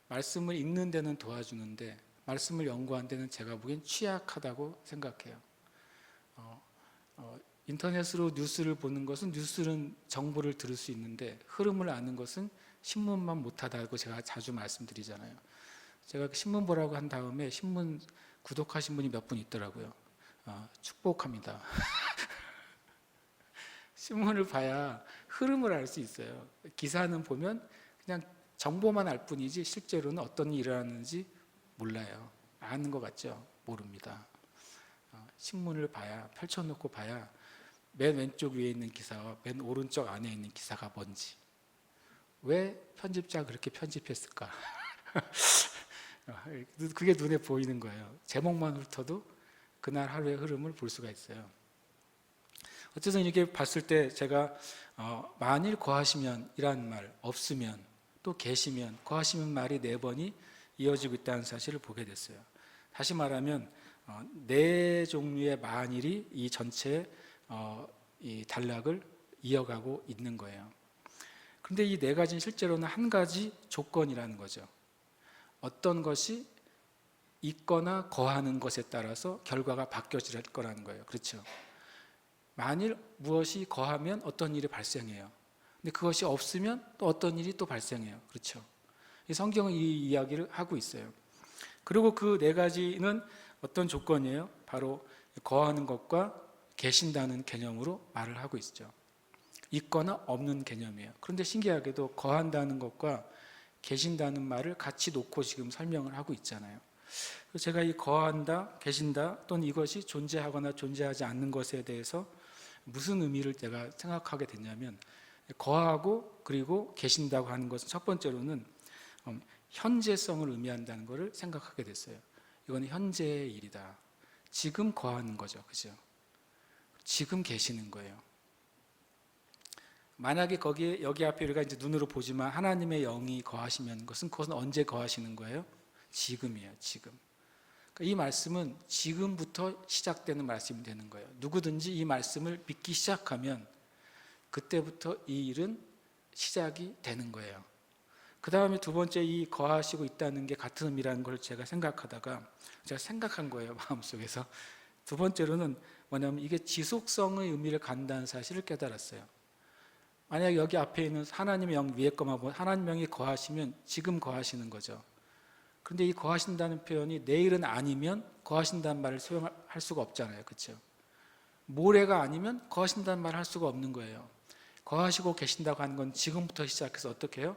말씀을 읽는 데는 도와주는데 말씀을 연구하는 데는 제가 보기엔 취약하다고 생각해요. 인터넷으로 뉴스를 보는 것은 뉴스는 정보를 들을 수 있는데 흐름을 아는 것은 신문만 못하다고 제가 자주 말씀드리잖아요. 제가 신문 보라고 한 다음에 신문 구독하신 분이 몇 분 있더라고요. 축복합니다. 신문을 봐야 흐름을 알 수 있어요. 기사는 보면 그냥 정보만 알 뿐이지 실제로는 어떤 일이 일어나는지 몰라요. 아는 것 같죠? 모릅니다. 신문을 봐야, 펼쳐놓고 봐야 맨 왼쪽 위에 있는 기사와 맨 오른쪽 안에 있는 기사가 뭔지, 왜 편집자가 그렇게 편집했을까? 그게 눈에 보이는 거예요. 제목만 훑어도 그날 하루의 흐름을 볼 수가 있어요. 어쨌든 이렇게 봤을 때 제가 만일 거하시면 이라는 말, 없으면, 또 계시면, 거하시면 말이 4번이 이어지고 있다는 사실을 보게 됐어요. 다시 말하면 4종류의 만일이 이 전체 이 단락을 이어가고 있는 거예요. 그런데 이 4가지는 실제로는 한 가지 조건이라는 거죠. 어떤 것이 있거나 거하는 것에 따라서 결과가 바뀌어질 거라는 거예요. 그렇죠? 만일 무엇이 거하면 어떤 일이 발생해요. 근데 그것이 없으면 또 어떤 일이 또 발생해요. 그렇죠? 이 성경은 이 이야기를 하고 있어요. 그리고 그 4가지는 어떤 조건이에요? 바로 거하는 것과 계신다는 개념으로 말을 하고 있죠. 있거나 없는 개념이에요. 그런데 신기하게도 거한다는 것과 계신다는 말을 같이 놓고 지금 설명을 하고 있잖아요. 제가 이 거한다, 계신다 또는 이것이 존재하거나 존재하지 않는 것에 대해서 무슨 의미를 제가 생각하게 됐냐면, 거하고 그리고 계신다고 하는 것은 첫 번째로는 현재성을 의미한다는 것을 생각하게 됐어요. 이건 현재의 일이다. 지금 거하는 거죠. 그죠? 지금 계시는 거예요. 만약에 여기 앞에 우리가 이제 눈으로 보지만 하나님의 영이 거하시면 그것은 언제 거하시는 거예요? 지금이에요. 지금. 그러니까 이 말씀은 지금부터 시작되는 말씀이 되는 거예요. 누구든지 이 말씀을 믿기 시작하면 그때부터 이 일은 시작이 되는 거예요. 그 다음에 두 번째, 이 거하시고 있다는 게 같은 의미라는 걸 제가 생각하다가 제가 생각한 거예요. 마음속에서. 두 번째로는 뭐냐면 이게 지속성의 의미를 갖는다는 사실을 깨달았어요. 만약 여기 앞에 있는 하나님의 영 위에 것만 보면 하나님의 영이 거하시면 지금 거하시는 거죠. 그런데 이 거하신다는 표현이 내일은 아니면 거하신다는 말을 사용할 수가 없잖아요. 그렇죠? 모레가 아니면 거하신다는 말을 할 수가 없는 거예요. 거하시고 계신다고 하는 건 지금부터 시작해서 어떻게 해요?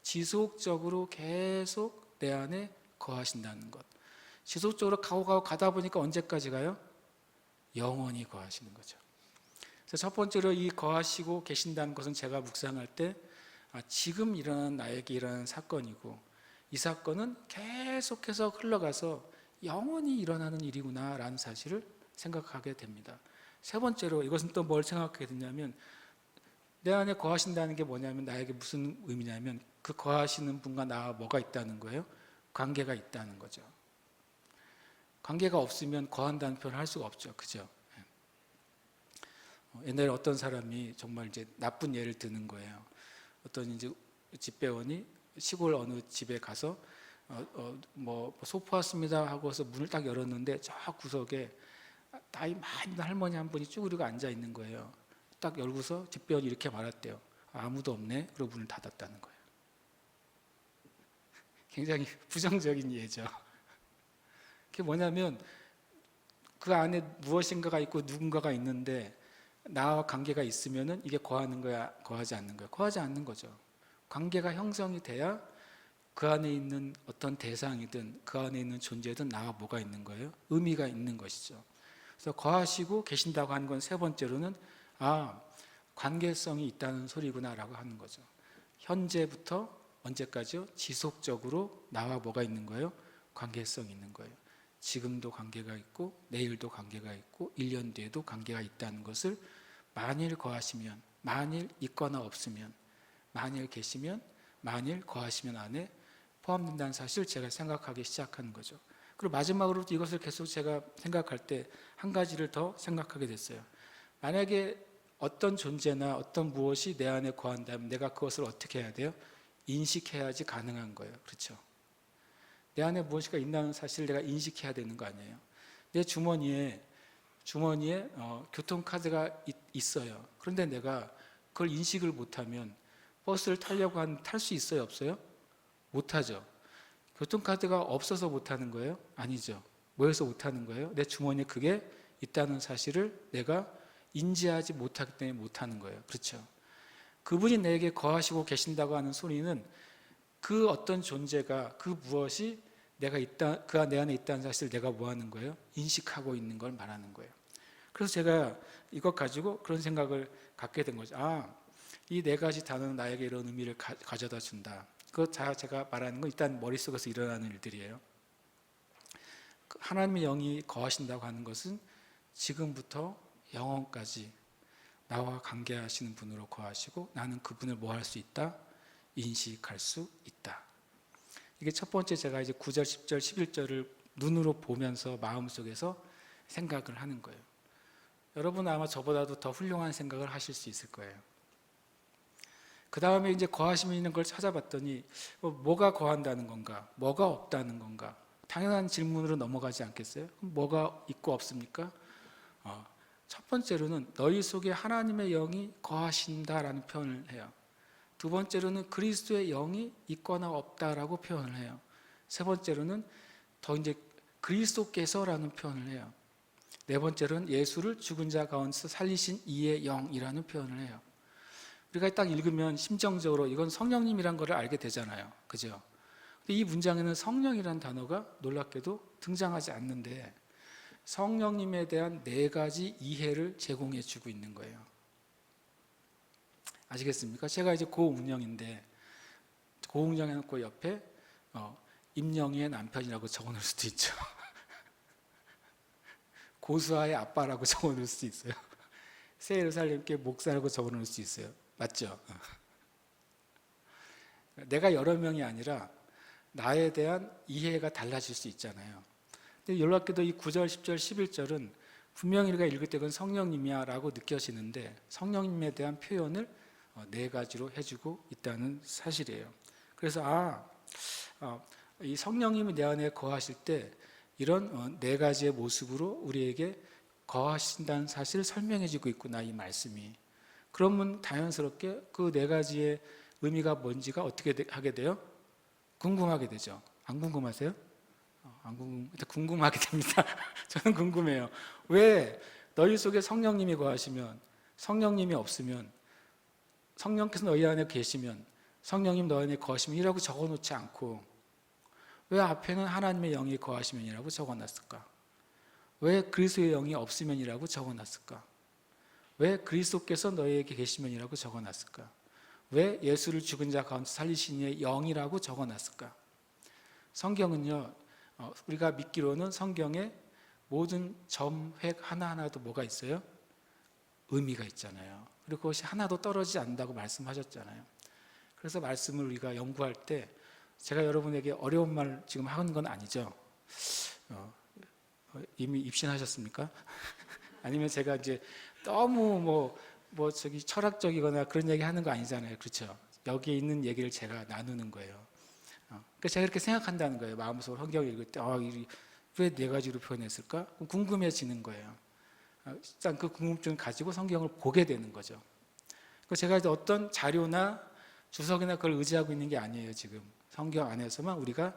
지속적으로 계속 내 안에 거하신다는 것. 지속적으로 가고 가다 보니까 언제까지 가요? 영원히 거하시는 거죠. 그래서 첫 번째로 이 거하시고 계신다는 것은 제가 묵상할 때 지금 나에게 일어나는 사건이고 이 사건은 계속해서 흘러가서 영원히 일어나는 일이구나 라는 사실을 생각하게 됩니다. 세 번째로 이것은 또 뭘 생각하게 되냐면 내 안에 거하신다는 게 뭐냐면 나에게 무슨 의미냐면 그 거하시는 분과 나와 뭐가 있다는 거예요? 관계가 있다는 거죠. 관계가 없으면 거한다는 표현을 할 수가 없죠. 그죠? 옛날에 어떤 사람이 정말 이제 나쁜 예를 드는 거예요. 어떤 이제 집배원이 시골 어느 집에 가서 뭐 소포 왔습니다 하고서 문을 딱 열었는데 저 구석에 나이 많은 할머니 한 분이 쭈그리고 앉아 있는 거예요. 딱 열고서 집배원이 이렇게 말했대요. 아무도 없네. 그리고 문을 닫았다는 거예요. 굉장히 부정적인 예죠. 그게 뭐냐면 그 안에 무엇인가가 있고 누군가가 있는데 나와 관계가 있으면은 이게 거하는 거야, 거하지 않는 거야? 거하지 않는 거죠. 관계가 형성이 돼야 그 안에 있는 어떤 대상이든 그 안에 있는 존재든 나와 뭐가 있는 거예요? 의미가 있는 것이죠. 그래서 거하시고 계신다고 하는 건 세 번째로는 관계성이 있다는 소리구나라고 하는 거죠. 현재부터 언제까지요? 지속적으로 나와 뭐가 있는 거예요? 관계성이 있는 거예요. 지금도 관계가 있고 내일도 관계가 있고 1년 뒤에도 관계가 있다는 것을 만일 거하시면, 만일 있거나 없으면, 만일 계시면, 만일 거하시면 안에 포함된다는 사실을 제가 생각하기 시작하는 거죠. 그리고 마지막으로 이것을 계속 제가 생각할 때 한 가지를 더 생각하게 됐어요. 만약에 어떤 존재나 어떤 무엇이 내 안에 거한다면 내가 그것을 어떻게 해야 돼요? 인식해야지 가능한 거예요. 그렇죠? 내 안에 무엇인가 있다는 사실을 내가 인식해야 되는 거 아니에요? 내 주머니에 교통카드가 있어요. 그런데 내가 그걸 인식을 못하면 버스를 타려고 하면 탈 수 있어요? 없어요? 못하죠. 교통카드가 없어서 못하는 거예요? 아니죠. 뭐해서 못하는 거예요? 내 주머니에 그게 있다는 사실을 내가 인지하지 못하기 때문에 못하는 거예요. 그렇죠? 그분이 내게 거하시고 계신다고 하는 소리는 그 어떤 존재가 그 무엇이 내가 있다, 그 내 안에 있다는 사실을 내가 뭐 하는 거예요? 인식하고 있는 걸 말하는 거예요. 그래서 제가 이것 가지고 그런 생각을 갖게 된 거죠. 이 네 가지 단어는 나에게 이런 의미를 가져다 준다. 그것 제가 말하는 건 일단 머릿속에서 일어나는 일들이에요. 하나님의 영이 거하신다고 하는 것은 지금부터 영원까지 나와 관계하시는 분으로 거하시고 나는 그분을 뭐 할 수 있다? 인식할 수 있다. 이게 첫 번째 제가 이제 9절, 10절, 11절을 눈으로 보면서 마음속에서 생각을 하는 거예요. 여러분 아마 저보다도 더 훌륭한 생각을 하실 수 있을 거예요. 그 다음에 이제 거하심이 있는 걸 찾아봤더니 뭐가 거한다는 건가? 뭐가 없다는 건가? 당연한 질문으로 넘어가지 않겠어요? 그럼 뭐가 있고 없습니까? 첫 번째로는 너희 속에 하나님의 영이 거하신다라는 표현을 해요. 두 번째로는 그리스도의 영이 있거나 없다라고 표현을 해요. 세 번째로는 더 이제 그리스도께서라는 표현을 해요. 네 번째로는 예수를 죽은 자 가운데서 살리신 이의 영이라는 표현을 해요. 우리가 딱 읽으면 심정적으로 이건 성령님이란 걸 알게 되잖아요. 그죠? 근데 이 문장에는 성령이라는 단어가 놀랍게도 등장하지 않는데 성령님에 대한 네 가지 이해를 제공해 주고 있는 거예요. 아시겠습니까? 제가 이제 고운영인데 고운영 해놓고 옆에 임영희의 남편이라고 적어놓을 수도 있죠. 고수아의 아빠라고 적어놓을 수도 있어요. 새 예루살렘교회 목사라고 적어놓을 수 있어요. 맞죠? 내가 여러 명이 아니라 나에 대한 이해가 달라질 수 있잖아요. 근데 놀랍게도 이 9절, 10절, 11절은 분명히 우리가 읽을 때 그건 성령님이야 라고 느껴지는데 성령님에 대한 표현을 네 가지로 해주고 있다는 사실이에요. 그래서 이 성령님이 내 안에 거하실 때 이런 네 가지의 모습으로 우리에게 거하신다는 사실을 설명해주고 있구나 이 말씀이. 그러면 자연스럽게 그 네 가지의 의미가 뭔지가 어떻게 하게 돼요? 궁금하게 되죠. 안 궁금하세요? 궁금하게 됩니다. 저는 궁금해요. 왜 너희 속에 성령님이 거하시면 성령님이 없으면 성령께서 너희 안에 계시면 성령님 너희 안에 거하시면 이라고 적어놓지 않고 왜 앞에는 하나님의 영이 거하시면이라고 적어놨을까? 왜 그리스도의 영이 없으면이라고 적어놨을까? 왜 그리스도께서 너희에게 계시면이라고 적어놨을까? 왜 예수를 죽은 자 가운데 살리신 이의 영이라고 적어놨을까? 성경은요, 우리가 믿기로는 성경에 모든 점획 하나하나도 뭐가 있어요? 의미가 있잖아요. 그리고 그것이 하나도 떨어지지 않는다고 말씀하셨잖아요. 그래서 말씀을 우리가 연구할 때 제가 여러분에게 어려운 말 지금 하는 건 아니죠? 이미 입신하셨습니까? 아니면 제가 이제 너무 저기 철학적이거나 그런 얘기 하는 거 아니잖아요. 그렇죠? 여기에 있는 얘기를 제가 나누는 거예요. 그러니까 제가 이렇게 생각한다는 거예요. 마음속으로 성경을 읽을 때, 왜 네 가지로 표현했을까? 궁금해지는 거예요. 일단 그 궁금증을 가지고 성경을 보게 되는 거죠. 제가 이제 어떤 자료나 주석이나 그걸 의지하고 있는 게 아니에요. 지금 성경 안에서만 우리가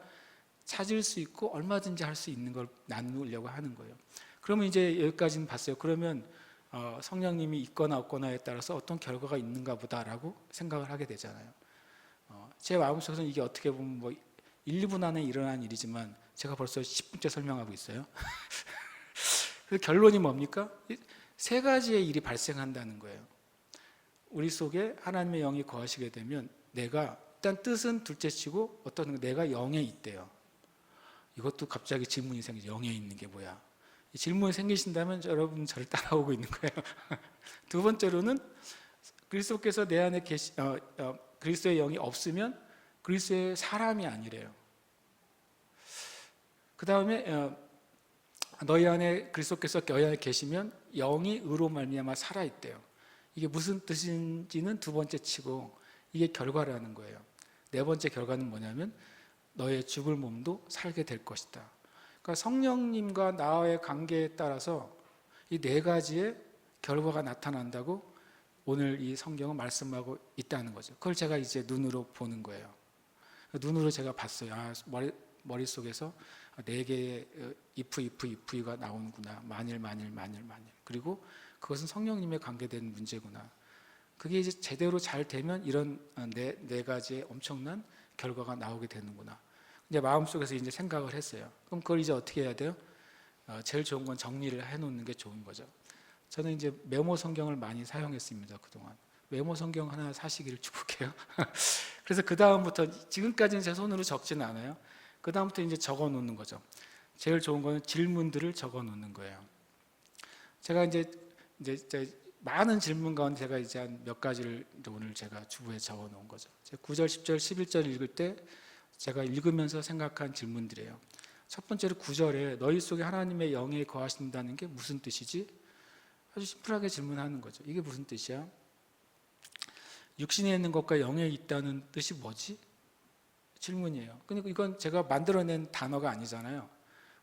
찾을 수 있고 얼마든지 할 수 있는 걸 나누려고 하는 거예요. 그러면 이제 여기까지는 봤어요. 그러면 성령님이 있거나 없거나에 따라서 어떤 결과가 있는가 보다라고 생각을 하게 되잖아요. 제 마음속에서는 이게 어떻게 보면 1, 2분 안에 일어난 일이지만 제가 벌써 10분째 설명하고 있어요. 그 결론이 뭡니까? 세 가지의 일이 발생한다는 거예요. 우리 속에 하나님의 영이 거하시게 되면 내가 일단 뜻은 둘째치고 어떤 내가 영에 있대요. 이것도 갑자기 질문이 생기죠. 영에 있는 게 뭐야? 이 질문이 생기신다면 여러분 저를 따라오고 있는 거예요. 두 번째로는 그리스도께서 내 안에 그리스도의 영이 없으면 그리스도의 사람이 아니래요. 그 다음에 너희 안에 그리스도께서 너희 안에 계시면 영이 의로 말미암아 살아있대요. 이게 무슨 뜻인지는 두 번째 치고 이게 결과라는 거예요. 네 번째 결과는 뭐냐면 너의 죽을 몸도 살게 될 것이다. 그러니까 성령님과 나와의 관계에 따라서 이 네 가지의 결과가 나타난다고 오늘 이 성경은 말씀하고 있다는 거죠. 그걸 제가 이제 눈으로 보는 거예요. 눈으로 제가 봤어요. 머릿속에서 네 개의 if가 나오는구나. 만일. 그리고 그것은 성령님에 관계된 문제구나. 그게 이제 제대로 잘 되면 이런 네 가지의 엄청난 결과가 나오게 되는구나. 이제 마음속에서 이제 생각을 했어요. 그럼 그걸 이제 어떻게 해야 돼요? 제일 좋은 건 정리를 해놓는 게 좋은 거죠. 저는 이제 메모 성경을 많이 사용했습니다. 그동안. 메모 성경 하나 사시기를 축복해요. 그래서 그 다음부터 지금까지는 제 손으로 적지는 않아요. 그 다음부터 이제 적어 놓는 거죠. 제일 좋은 거는 질문들을 적어 놓는 거예요. 제가 이제 많은 질문 가운데 제가 이제 한 몇 가지를 오늘 제가 주부에 적어 놓은 거죠. 9절, 10절, 11절 읽을 때 제가 읽으면서 생각한 질문들이에요. 첫 번째로 9절에 너희 속에 하나님의 영이 거하신다는 게 무슨 뜻이지? 아주 심플하게 질문하는 거죠. 이게 무슨 뜻이야? 육신에 있는 것과 영에 있다는 뜻이 뭐지? 질문이에요. 그러니까 이건 제가 만들어낸 단어가 아니잖아요.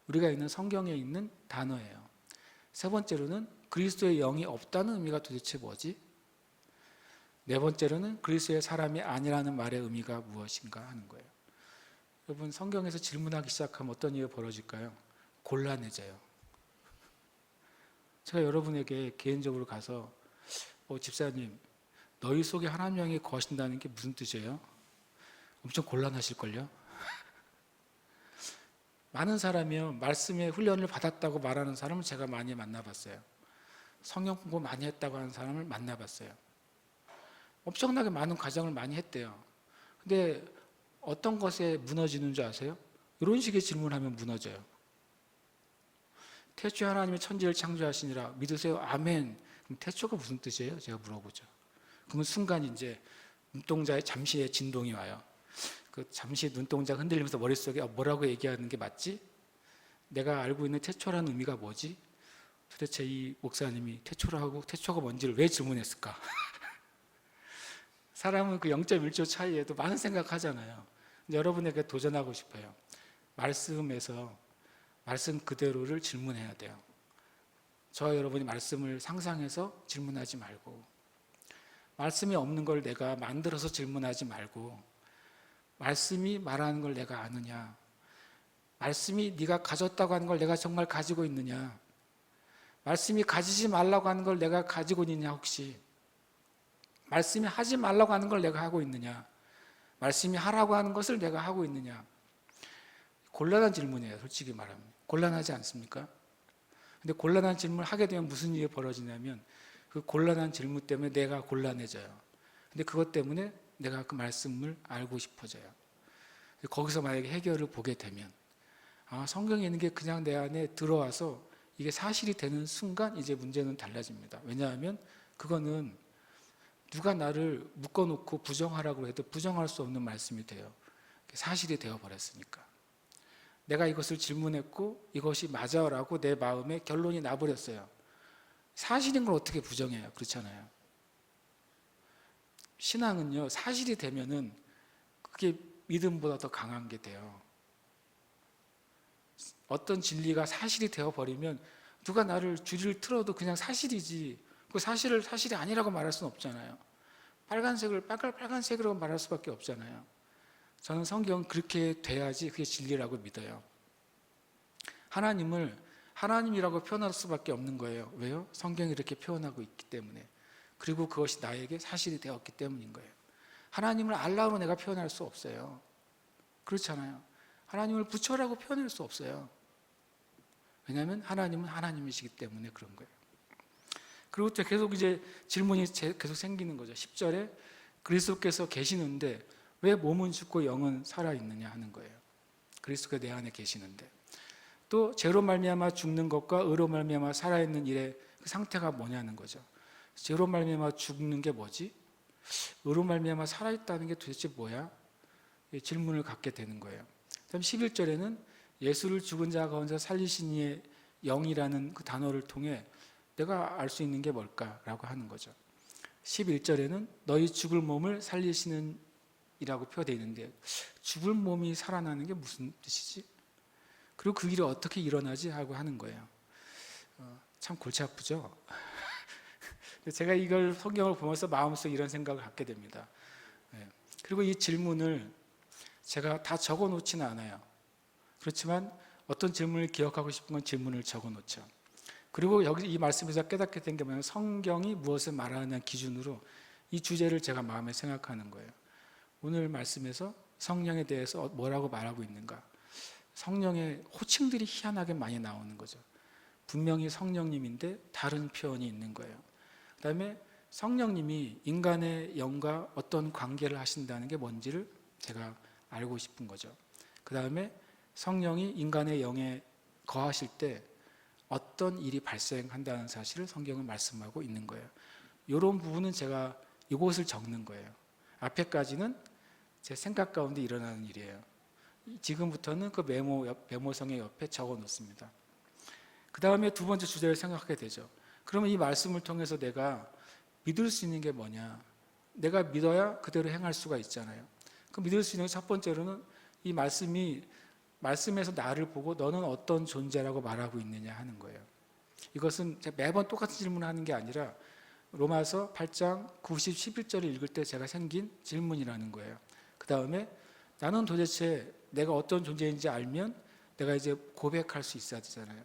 우리가 있는 성경에 있는 단어예요. 세 번째로는 그리스도의 영이 없다는 의미가 도대체 뭐지? 네 번째로는 그리스도의 사람이 아니라는 말의 의미가 무엇인가 하는 거예요. 여러분 성경에서 질문하기 시작하면 어떤 일이 벌어질까요? 곤란해져요. 제가 여러분에게 개인적으로 가서 집사님 너희 속에 하나님의 영이 거하신다는 게 무슨 뜻이에요? 엄청 곤란하실걸요? 많은 사람이요 말씀의 훈련을 받았다고 말하는 사람을 제가 많이 만나봤어요. 성경 공부 많이 했다고 하는 사람을 만나봤어요. 엄청나게 많은 과정을 많이 했대요. 근데 어떤 것에 무너지는 줄 아세요? 이런 식의 질문하면 무너져요. 태초에 하나님이 천지를 창조하시니라 믿으세요? 아멘. 그럼 태초가 무슨 뜻이에요? 제가 물어보죠. 그러면 순간 이제 눈동자에 잠시의 진동이 와요. 그 잠시 눈동자가 흔들리면서 머릿속에 뭐라고 얘기하는 게 맞지? 내가 알고 있는 태초라는 의미가 뭐지? 도대체 이 목사님이 태초라고 태초가 뭔지를 왜 질문했을까? 사람은 그 0.1초 차이에도 많은 생각하잖아요. 여러분에게 도전하고 싶어요. 말씀에서 말씀 그대로를 질문해야 돼요. 저와 여러분이 말씀을 상상해서 질문하지 말고 말씀이 없는 걸 내가 만들어서 질문하지 말고 말씀이 말하는 걸 내가 아느냐? 말씀이 네가 가졌다고 하는 걸 내가 정말 가지고 있느냐? 말씀이 가지지 말라고 하는 걸 내가 가지고 있느냐 혹시? 말씀이 하지 말라고 하는 걸 내가 하고 있느냐? 말씀이 하라고 하는 것을 내가 하고 있느냐? 곤란한 질문이에요. 솔직히 말하면. 곤란하지 않습니까? 근데 곤란한 질문을 하게 되면 무슨 일이 벌어지냐면 그 곤란한 질문 때문에 내가 곤란해져요. 근데 그것 때문에 내가 그 말씀을 알고 싶어져요. 거기서 만약에 해결을 보게 되면 성경에 있는 게 그냥 내 안에 들어와서 이게 사실이 되는 순간 이제 문제는 달라집니다. 왜냐하면 그거는 누가 나를 묶어놓고 부정하라고 해도 부정할 수 없는 말씀이 돼요. 사실이 되어버렸으니까. 내가 이것을 질문했고 이것이 맞아라고 내 마음에 결론이 나버렸어요. 사실인 걸 어떻게 부정해요? 그렇잖아요. 신앙은요, 사실이 되면은 그게 믿음보다 더 강한 게 돼요. 어떤 진리가 사실이 되어버리면 누가 나를 줄을 틀어도 그냥 사실이지, 그 사실을 사실이 아니라고 말할 수는 없잖아요. 빨간색을 빨간색이라고 말할 수밖에 없잖아요. 저는 성경은 그렇게 돼야지 그게 진리라고 믿어요. 하나님을 하나님이라고 표현할 수밖에 없는 거예요. 왜요? 성경이 이렇게 표현하고 있기 때문에. 그리고 그것이 나에게 사실이 되었기 때문인 거예요. 하나님을 알라고 내가 표현할 수 없어요. 그렇잖아요. 하나님을 부처라고 표현할 수 없어요. 왜냐하면 하나님은 하나님이시기 때문에 그런 거예요. 그리고 또 계속 이제 질문이 계속 생기는 거죠. 10절에 그리스도께서 계시는데 왜 몸은 죽고 영은 살아있느냐 하는 거예요. 그리스도가 내 안에 계시는데. 또 죄로 말미암아 죽는 것과 의로 말미암아 살아있는 일의 그 상태가 뭐냐는 거죠. 죄로 말미암아 죽는 게 뭐지? 의로 말미암아 살아있다는 게 도대체 뭐야? 질문을 갖게 되는 거예요. 그다음 11절에는 예수를 죽은 자 가운데 살리신 이의 영이라는 그 단어를 통해 내가 알 수 있는 게 뭘까라고 하는 거죠. 11절에는 너희 죽을 몸을 살리시는 이라고 표되어 있는데 죽을 몸이 살아나는 게 무슨 뜻이지? 그리고 그 일이 어떻게 일어나지? 하고 하는 거예요. 참 골치 아프죠? 제가 이걸 성경을 보면서 마음속에 이런 생각을 갖게 됩니다. 그리고 이 질문을 제가 다 적어 놓지는 않아요. 그렇지만 어떤 질문을 기억하고 싶은 건 질문을 적어 놓죠. 그리고 여기 이 말씀에서 깨닫게 된 게 뭐냐면 성경이 무엇을 말하느냐 기준으로 이 주제를 제가 마음에 생각하는 거예요. 오늘 말씀에서 성령에 대해서 뭐라고 말하고 있는가? 성령의 호칭들이 희한하게 많이 나오는 거죠. 분명히 성령님인데 다른 표현이 있는 거예요. 그 다음에 성령님이 인간의 영과 어떤 관계를 하신다는 게 뭔지를 제가 알고 싶은 거죠. 그 다음에 성령이 인간의 영에 거하실 때 어떤 일이 발생한다는 사실을 성경은 말씀하고 있는 거예요. 이런 부분은 제가 이것을 적는 거예요. 앞에까지는 제 생각 가운데 일어나는 일이에요. 지금부터는 그 메모성의 옆에 적어 놓습니다. 그 다음에 두 번째 주제를 생각하게 되죠. 그러면 이 말씀을 통해서 내가 믿을 수 있는 게 뭐냐? 내가 믿어야 그대로 행할 수가 있잖아요. 그 믿을 수 있는 첫 번째로는 이 말씀에서 나를 보고 너는 어떤 존재라고 말하고 있느냐 하는 거예요. 이것은 제가 매번 똑같은 질문을 하는 게 아니라 로마서 8장 90, 11절을 읽을 때 제가 생긴 질문이라는 거예요. 그 다음에 나는 도대체 내가 어떤 존재인지 알면 내가 이제 고백할 수 있어야 되잖아요.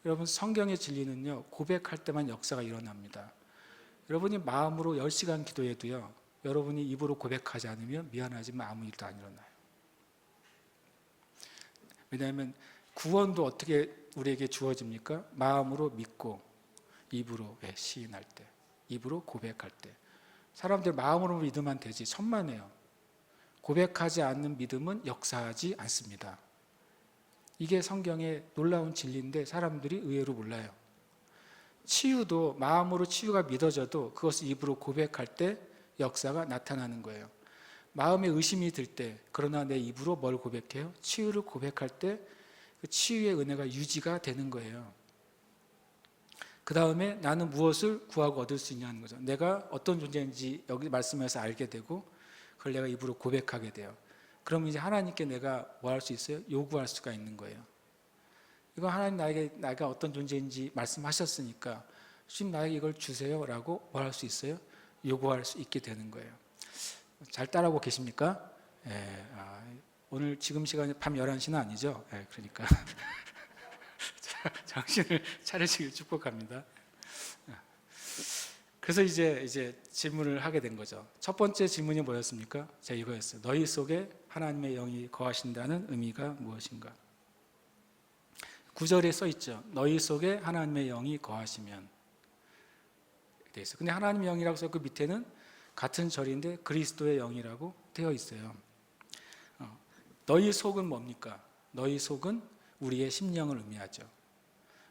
여러분 성경의 진리는요 고백할 때만 역사가 일어납니다. 여러분이 마음으로 10시간 기도해도요 여러분이 입으로 고백하지 않으면 미안하지만 아무 일도 안 일어나요. 왜냐하면 구원도 어떻게 우리에게 주어집니까? 마음으로 믿고 입으로 시인할 때, 입으로 고백할 때. 사람들 마음으로 믿으면 되지 천만에요. 고백하지 않는 믿음은 역사하지 않습니다. 이게 성경의 놀라운 진리인데 사람들이 의외로 몰라요. 치유도 마음으로 치유가 믿어져도 그것을 입으로 고백할 때 역사가 나타나는 거예요. 마음에 의심이 들 때 그러나 내 입으로 뭘 고백해요? 치유를 고백할 때 그 치유의 은혜가 유지가 되는 거예요. 그 다음에 나는 무엇을 구하고 얻을 수 있냐는 거죠. 내가 어떤 존재인지 여기 말씀에서 알게 되고 그걸 내가 입으로 고백하게 돼요. 그럼 이제 하나님께 내가 뭐 할 수 있어요? 요구할 수가 있는 거예요. 이거 하나님 나에게 어떤 존재인지 말씀하셨으니까 주님 나에게 이걸 주세요 라고 뭐 할 수 있어요? 요구할 수 있게 되는 거예요. 잘 따라오고 계십니까? 오늘 지금 시간이 밤 11시는 아니죠? 그러니까 정신을 차리시길 축복합니다. 그래서 이제 질문을 하게 된 거죠. 첫 번째 질문이 뭐였습니까? 제가 이거였어요. 너희 속에 하나님의 영이 거하신다는 의미가 무엇인가? 9절에 써 있죠. 너희 속에 하나님의 영이 거하시면 돼 있어요. 근데 하나님의 영이라고 써 그 밑에는 같은 절인데 그리스도의 영이라고 되어 있어요. 너희 속은 뭡니까? 너희 속은 우리의 심령을 의미하죠.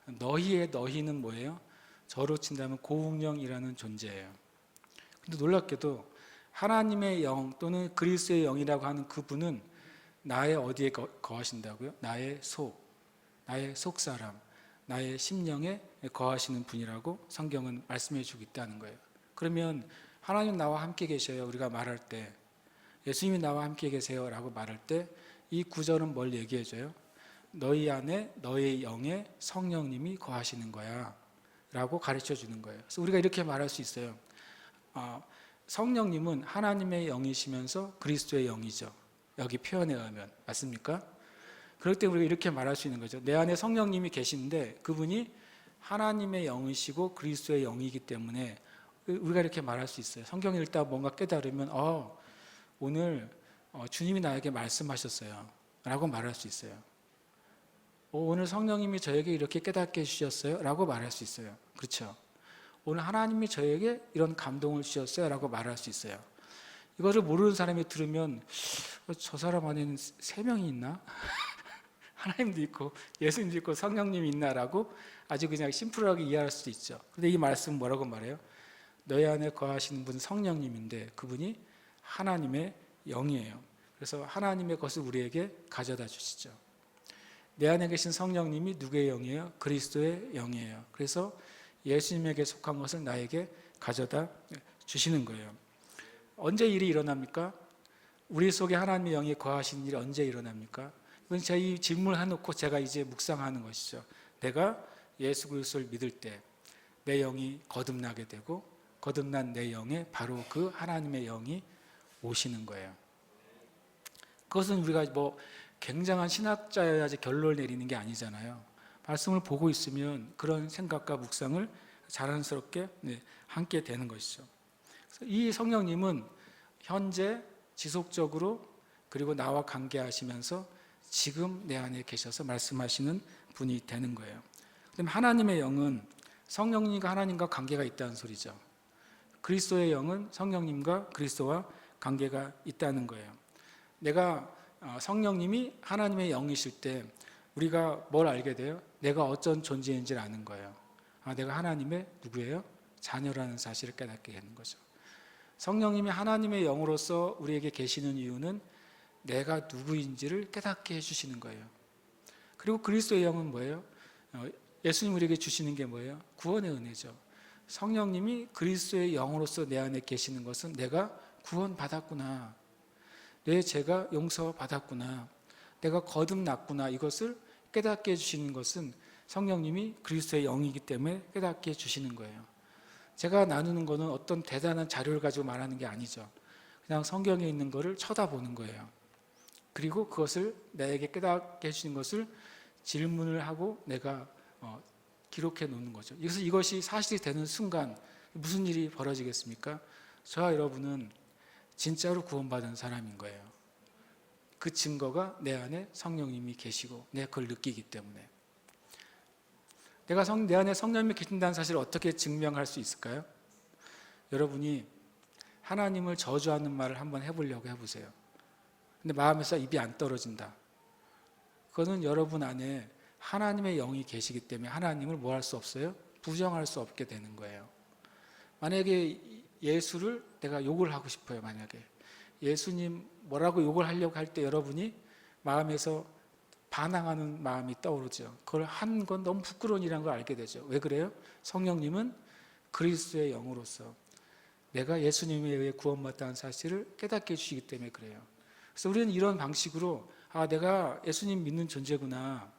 너희의 너희는 뭐예요? 저로 친다면 고웅령이라는 존재예요. 근데 놀랍게도 하나님의 영 또는 그리스도의 영이라고 하는 그분은 나의 어디에 거하신다고요? 나의 속사람, 나의 심령에 거하시는 분이라고 성경은 말씀해 주고 있다는 거예요. 그러면 하나님 나와 함께 계셔요. 우리가 말할 때 예수님이 나와 함께 계세요 라고 말할 때 이 구절은 뭘 얘기해 줘요? 너희 안에 너의 영에 성령님이 거하시는 거야 라고 가르쳐 주는 거예요. 그래서 우리가 이렇게 말할 수 있어요. 성령님은 하나님의 영이시면서 그리스도의 영이죠. 여기 표현에 의하면. 맞습니까? 그럴 때 우리가 이렇게 말할 수 있는 거죠. 내 안에 성령님이 계신데 그분이 하나님의 영이시고 그리스도의 영이기 때문에 우리가 이렇게 말할 수 있어요. 성경을 읽다 뭔가 깨달으면 오늘 주님이 나에게 말씀하셨어요 라고 말할 수 있어요. 오늘 성령님이 저에게 이렇게 깨닫게 해주셨어요 라고 말할 수 있어요. 그렇죠? 오늘 하나님이 저에게 이런 감동을 주셨어요 라고 말할 수 있어요. 이거를 모르는 사람이 들으면 저 사람 안에는 3명이 있나? 하나님도 있고 예수님도 있고 성령님이 있나라고 아주 그냥 심플하게 이해할 수도 있죠. 그런데 이 말씀은 뭐라고 말해요? 너희 안에 거하시는 분은 성령님인데 그분이 하나님의 영이에요. 그래서 하나님의 것을 우리에게 가져다 주시죠. 내 안에 계신 성령님이 누구의 영이에요? 그리스도의 영이에요. 그래서 예수님에게 속한 것을 나에게 가져다 주시는 거예요. 언제 일이 일어납니까? 우리 속에 하나님의 영이 거하시는 일이 언제 일어납니까? 이건 제가 이 질문을 해놓고 제가 이제 묵상하는 것이죠. 내가 예수 그리스도를 믿을 때 내 영이 거듭나게 되고 거듭난 내 영에 바로 그 하나님의 영이 오시는 거예요. 그것은 우리가 굉장한 신학자여야지 결론을 내리는 게 아니잖아요. 말씀을 보고 있으면 그런 생각과 묵상을 자연스럽게 함께 되는 것이죠. 이 성령님은 현재 지속적으로 그리고 나와 관계하시면서 지금 내 안에 계셔서 말씀하시는 분이 되는 거예요. 그럼 하나님의 영은 성령님과 하나님과 관계가 있다는 소리죠. 그리스도의 영은 성령님과 그리스도와 관계가 있다는 거예요. 내가 성령님이 하나님의 영이실 때 우리가 뭘 알게 돼요? 내가 어떤 존재인지를 아는 거예요. 내가 하나님의 누구예요? 자녀라는 사실을 깨닫게 되는 거죠. 성령님이 하나님의 영으로서 우리에게 계시는 이유는 내가 누구인지를 깨닫게 해주시는 거예요. 그리고 그리스도의 영은 뭐예요? 예수님 우리에게 주시는 게 뭐예요? 구원의 은혜죠. 성령님이 그리스도의 영으로서 내 안에 계시는 것은 내가 구원받았구나, 내 죄가 용서받았구나, 내가 거듭났구나, 이것을 깨닫게 해주시는 것은 성령님이 그리스도의 영이기 때문에 깨닫게 해주시는 거예요. 제가 나누는 것은 어떤 대단한 자료를 가지고 말하는 게 아니죠. 그냥 성경에 있는 것을 쳐다보는 거예요. 그리고 그것을 나에게 깨닫게 해주시는 것을 질문을 하고 내가 기록해 놓는 거죠. 그래서 이것이 사실이 되는 순간 무슨 일이 벌어지겠습니까? 저와 여러분은 진짜로 구원받은 사람인 거예요. 그 증거가 내 안에 성령님이 계시고 내가 그걸 느끼기 때문에. 내가 내 안에 성령님이 계신다는 사실을 어떻게 증명할 수 있을까요? 여러분이 하나님을 저주하는 말을 한번 해보려고 해보세요. 근데 마음에서 입이 안 떨어진다. 그거는 여러분 안에 하나님의 영이 계시기 때문에 하나님을 뭐 할 수 없어요? 부정할 수 없게 되는 거예요. 만약에 예수를 내가 욕을 하고 싶어요. 만약에 예수님 뭐라고 욕을 하려고 할 때 여러분이 마음에서 반항하는 마음이 떠오르죠. 그걸 한 건 너무 부끄러운 일이라는 걸 알게 되죠. 왜 그래요? 성령님은 그리스도의 영으로서 내가 예수님에 의해 구원받다는 사실을 깨닫게 해주시기 때문에 그래요. 그래서 우리는 이런 방식으로 내가 예수님 믿는 존재구나,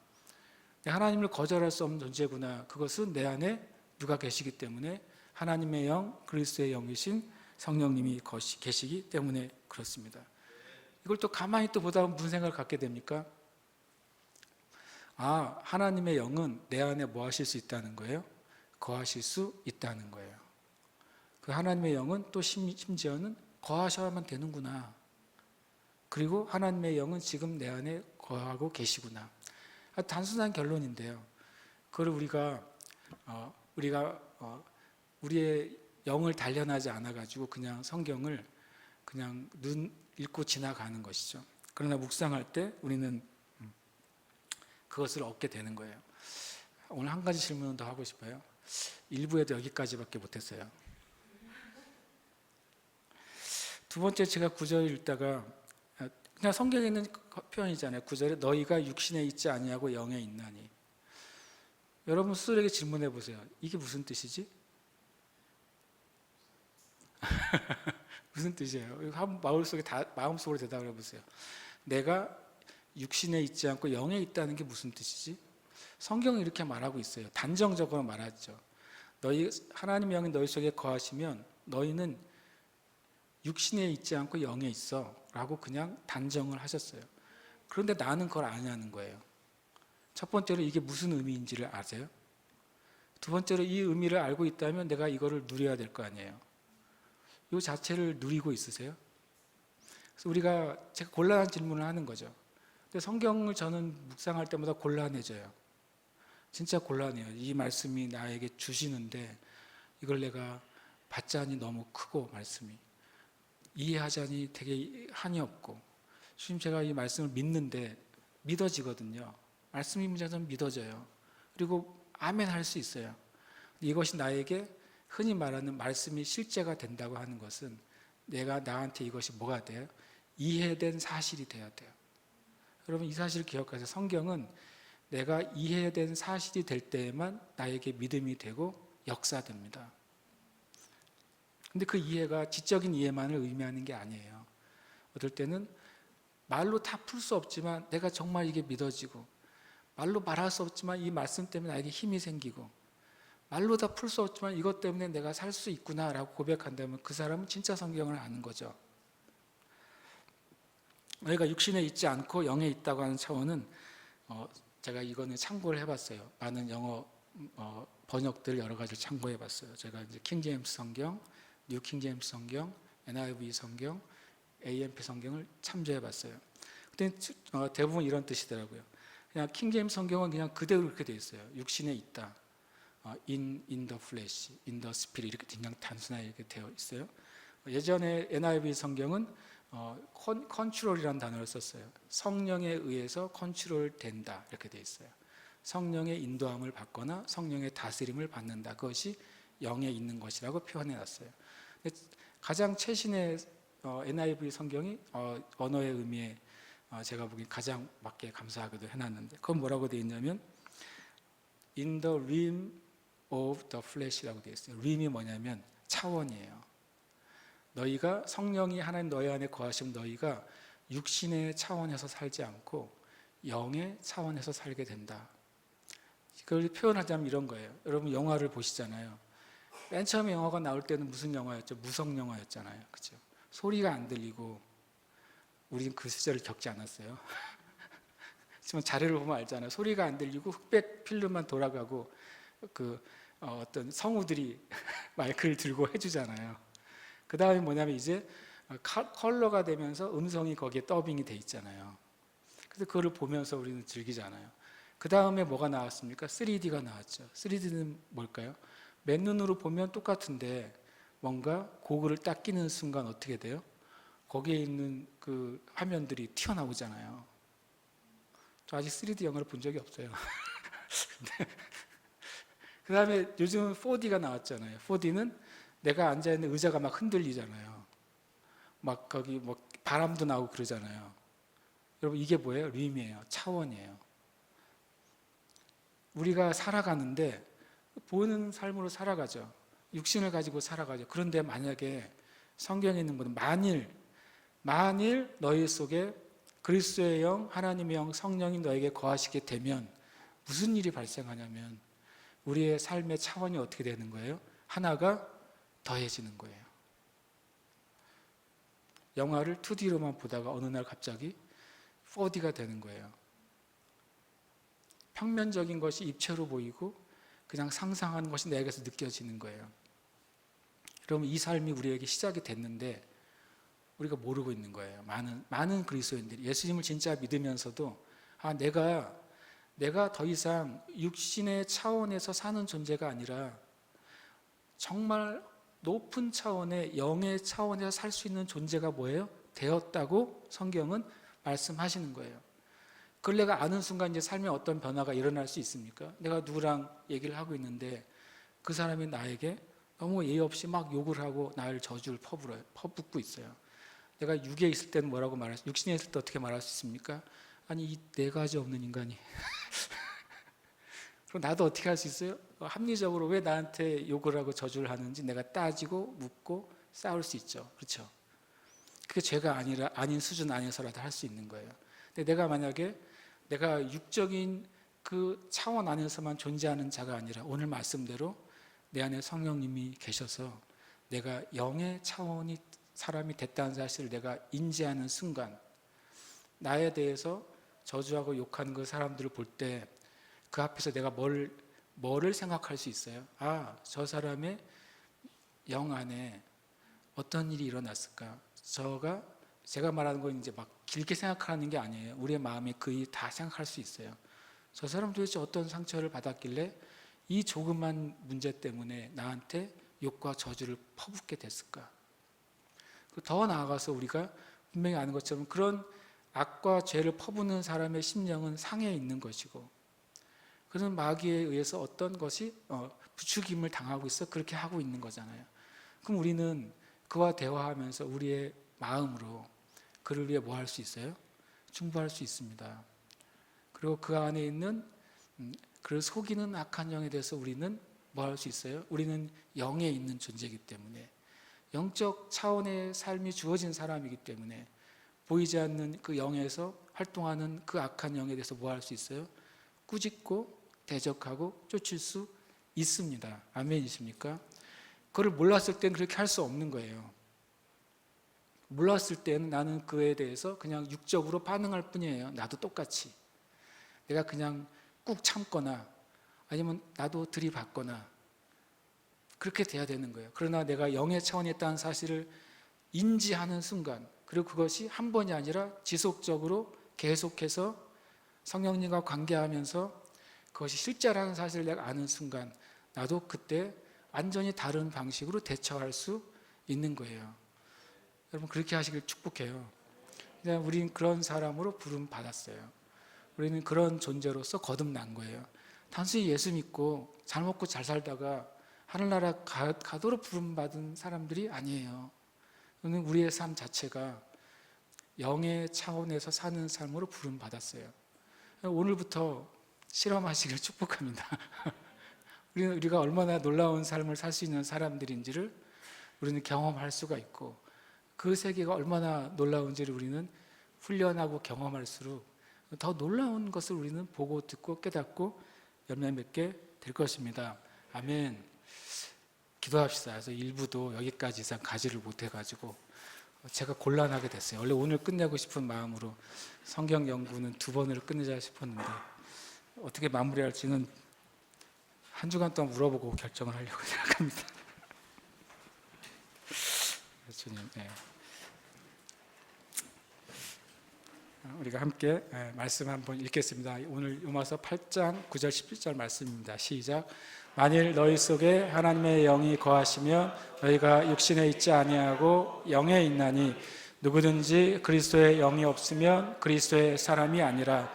하나님을 거절할 수 없는 존재구나, 그것은 내 안에 누가 계시기 때문에 하나님의 영, 그리스도의 영이신 성령님이 계시기 때문에 그렇습니다. 이걸 또 가만히 또 보다 보면 무슨 생각을 갖게 됩니까? 하나님의 영은 내 안에 뭐 하실 수 있다는 거예요? 거하실 수 있다는 거예요. 그 하나님의 영은 또 심지어는 거하셔야만 되는구나. 그리고 하나님의 영은 지금 내 안에 거하고 계시구나. 단순한 결론인데요. 그걸 우리가 우리의 영을 단련하지 않아가지고 그냥 성경을 그냥 눈 읽고 지나가는 것이죠. 그러나 묵상할 때 우리는 그것을 얻게 되는 거예요. 오늘 한 가지 질문을 더 하고 싶어요. 1부에도 여기까지밖에 못했어요. 두 번째, 제가 구절 읽다가 그냥 성경에 있는 표현이잖아요. 9절에 너희가 육신에 있지 아니하고 영에 있나니. 여러분 스스로에게 질문해 보세요. 이게 무슨 뜻이지? 무슨 뜻이에요? 한번 마음속으로 대답을 해보세요. 내가 육신에 있지 않고 영에 있다는 게 무슨 뜻이지? 성경은 이렇게 말하고 있어요. 단정적으로 말하죠. 너희 하나님의 영이 너희 속에 거하시면 너희는 육신에 있지 않고 영에 있어 라고 그냥 단정을 하셨어요. 그런데 나는 그걸 아냐는 거예요. 첫 번째로 이게 무슨 의미인지를 아세요? 두 번째로 이 의미를 알고 있다면 내가 이거를 누려야 될 거 아니에요. 이 자체를 누리고 있으세요? 그래서 제가 곤란한 질문을 하는 거죠. 근데 성경을 저는 묵상할 때마다 곤란해져요. 진짜 곤란해요. 이 말씀이 나에게 주시는데 이걸 내가 받자니 너무 크고 말씀이 이해하자니 되게 한이 없고 지금 제가 이 말씀을 믿는데 믿어지거든요. 말씀이 문제는 믿어져요. 그리고 아멘 할 수 있어요. 이것이 나에게 흔히 말하는 말씀이 실제가 된다고 하는 것은 나한테 이것이 뭐가 돼요? 이해된 사실이 돼야 돼요. 여러분 이 사실을 기억하세요. 성경은 내가 이해된 사실이 될 때에만 나에게 믿음이 되고 역사됩니다. 근데 그 이해가 지적인 이해만을 의미하는 게 아니에요. 어떨 때는 말로 다 풀 수 없지만 내가 정말 이게 믿어지고 말로 말할 수 없지만 이 말씀 때문에 나에게 힘이 생기고 말로 다 풀 수 없지만 이것 때문에 내가 살 수 있구나라고 고백한다면 그 사람은 진짜 성경을 아는 거죠. 너희가 육신에 있지 않고 영에 있다고 하는 차원은 제가 이거는 참고를 해봤어요. 많은 영어 번역들 여러 가지를 참고해봤어요. 제가 이제 킹제임스 성경, 뉴 킹제임스 성경, NIV 성경, AMP 성경을 참조해봤어요. 근데 대부분 이런 뜻이더라고요. 그냥 킹제임스 성경은 그냥 그대로 그렇게 되어 있어요. 육신에 있다. in the flesh, in the spirit 이렇게 그냥 단순하게 이렇게 되어 있어요. 예전에 NIV 성경은 컨트롤이라는 단어를 썼어요. 성령에 의해서 컨트롤 된다 이렇게 되어 있어요. 성령의 인도함을 받거나 성령의 다스림을 받는다. 그것이 영에 있는 것이라고 표현해 놨어요. 가장 최신의 NIV 성경이 언어의 의미에 제가 보기엔 가장 맞게 감사하게도 해놨는데 그건 뭐라고 되어 있냐면 in the realm of the flesh라고 되어 있어요. realm이 뭐냐면 차원이에요. 너희가 성령이 하나님 너희 안에 거하시면 너희가 육신의 차원에서 살지 않고 영의 차원에서 살게 된다. 그걸 표현하자면 이런 거예요. 여러분 영화를 보시잖아요. 맨 처음에 영화가 나올 때는 무슨 영화였죠? 무성 영화였잖아요. 그렇죠? 소리가 안 들리고 우리는 그 시절을 겪지 않았어요. 하지만 자료를 보면 알잖아요. 소리가 안 들리고 흑백 필름만 돌아가고 어떤 성우들이 마이크를 들고 해주잖아요. 그 다음에 뭐냐면 이제 컬러가 되면서 음성이 거기에 더빙이 돼 있잖아요. 그래서 그거를 보면서 우리는 즐기잖아요. 그 다음에 뭐가 나왔습니까? 3D가 나왔죠. 3D는 뭘까요? 맨눈으로 보면 똑같은데 뭔가 고글을 딱 끼는 순간 어떻게 돼요? 거기에 있는 그 화면들이 튀어나오잖아요. 저 아직 3D 영화를 본 적이 없어요. 그 다음에 요즘 4D가 나왔잖아요. 4D는 내가 앉아있는 의자가 막 흔들리잖아요. 막 거기 뭐 바람도 나오고 그러잖아요. 여러분 이게 뭐예요? 림이에요. 차원이에요. 우리가 살아가는데 보이는 삶으로 살아가죠. 육신을 가지고 살아가죠. 그런데 만약에 성경에 있는 것은 만일 너희 속에 그리스도의 영, 하나님의 영, 성령이 너에게 거하시게 되면 무슨 일이 발생하냐면 우리의 삶의 차원이 어떻게 되는 거예요? 하나가 더해지는 거예요. 영화를 2D로만 보다가 어느 날 갑자기 4D가 되는 거예요. 평면적인 것이 입체로 보이고 그냥 상상하는 것이 내게서 느껴지는 거예요. 그러면 이 삶이 우리에게 시작이 됐는데 우리가 모르고 있는 거예요. 많은 그리스도인들이 예수님을 진짜 믿으면서도 내가 더 이상 육신의 차원에서 사는 존재가 아니라 정말 높은 차원의 영의 차원에서 살 수 있는 존재가 뭐예요? 되었다고 성경은 말씀하시는 거예요. 그걸 내가 아는 순간 이제 삶에 어떤 변화가 일어날 수 있습니까? 내가 누구랑 얘기를 하고 있는데 그 사람이 나에게 너무 예의 없이 막 욕을 하고 나를 저주를 퍼붓고 있어요. 내가 육에 있을 때는 뭐라고 말할 수, 육신에 있을 때 어떻게 말할 수 있습니까? 아니 이 네 가지 없는 인간이 그럼 나도 어떻게 할 수 있어요? 합리적으로 왜 나한테 욕을 하고 저주를 하는지 내가 따지고 묻고 싸울 수 있죠. 그렇죠? 그게 죄가 아닌 수준 안에서라도 할 수 있는 거예요. 근데 내가 만약에 내가 육적인 그 차원 안에서만 존재하는 자가 아니라 오늘 말씀대로 내 안에 성령님이 계셔서 내가 영의 차원이 사람이 됐다는 사실을 내가 인지하는 순간 나에 대해서 저주하고 욕하는 그 사람들을 볼 때 그 앞에서 내가 뭐를 생각할 수 있어요? 아, 저 사람의 영 안에 어떤 일이 일어났을까? 제가 말하는 건 이제 막 길게 생각하는 게 아니에요. 우리의 마음에 거의 다 생각할 수 있어요. 저 사람 도대체 어떤 상처를 받았길래 이 조그만 문제 때문에 나한테 욕과 저주를 퍼붓게 됐을까? 더 나아가서 우리가 분명히 아는 것처럼 그런 악과 죄를 퍼붓는 사람의 심령은 상해 있는 것이고 그는 마귀에 의해서 어떤 것이 부추김을 당하고 있어 그렇게 하고 있는 거잖아요. 그럼 우리는 그와 대화하면서 우리의 마음으로 그를 위해 뭐 할 수 있어요? 중보할 수 있습니다. 그리고 그 안에 있는 그를 속이는 악한 영에 대해서 우리는 뭐 할 수 있어요? 우리는 영에 있는 존재이기 때문에 영적 차원의 삶이 주어진 사람이기 때문에 보이지 않는 그 영에서 활동하는 그 악한 영에 대해서 뭐 할 수 있어요? 꾸짖고 대적하고 쫓을 수 있습니다. 아멘이십니까? 그걸 몰랐을 때는 그렇게 할 수 없는 거예요. 몰랐을 때는 나는 그에 대해서 그냥 육적으로 반응할 뿐이에요. 나도 똑같이. 내가 그냥 꾹 참거나 아니면 나도 들이받거나 그렇게 돼야 되는 거예요. 그러나 내가 영의 차원에 있다는 사실을 인지하는 순간 그리고 그것이 한 번이 아니라 지속적으로 계속해서 성령님과 관계하면서 그것이 실제라는 사실을 내가 아는 순간 나도 그때 완전히 다른 방식으로 대처할 수 있는 거예요. 여러분 그렇게 하시길 축복해요. 우리는 그런 사람으로 부름 받았어요. 우리는 그런 존재로서 거듭난 거예요. 단순히 예수 믿고 잘 먹고 잘 살다가 하늘나라 가도록 부름받은 사람들이 아니에요. 우리의 삶 자체가 영의 차원에서 사는 삶으로 부름받았어요. 오늘부터 실험하시길 축복합니다. 우리가 얼마나 놀라운 삶을 살 수 있는 사람들인지를 우리는 경험할 수가 있고 그 세계가 얼마나 놀라운지를 우리는 훈련하고 경험할수록 더 놀라운 것을 우리는 보고 듣고 깨닫고 열매 맺게 될 것입니다. 아멘. 기도합시다. 그래서 일부도 여기까지 이상 가지를 못해가지고 제가 곤란하게 됐어요. 원래 오늘 끝내고 싶은 마음으로 성경 연구는 2번을 끝내자 싶었는데 어떻게 마무리할지는 한 주간 동안 물어보고 결정을 하려고 생각합니다. 주님, 네. 우리가 함께 말씀 한번 읽겠습니다. 오늘 요마서 8장 9절 11절 말씀입니다. 시작. 만일 너희 속에 하나님의 영이 거하시면 너희가 육신에 있지 아니하고 영에 있나니 누구든지 그리스도의 영이 없으면 그리스도의 사람이 아니라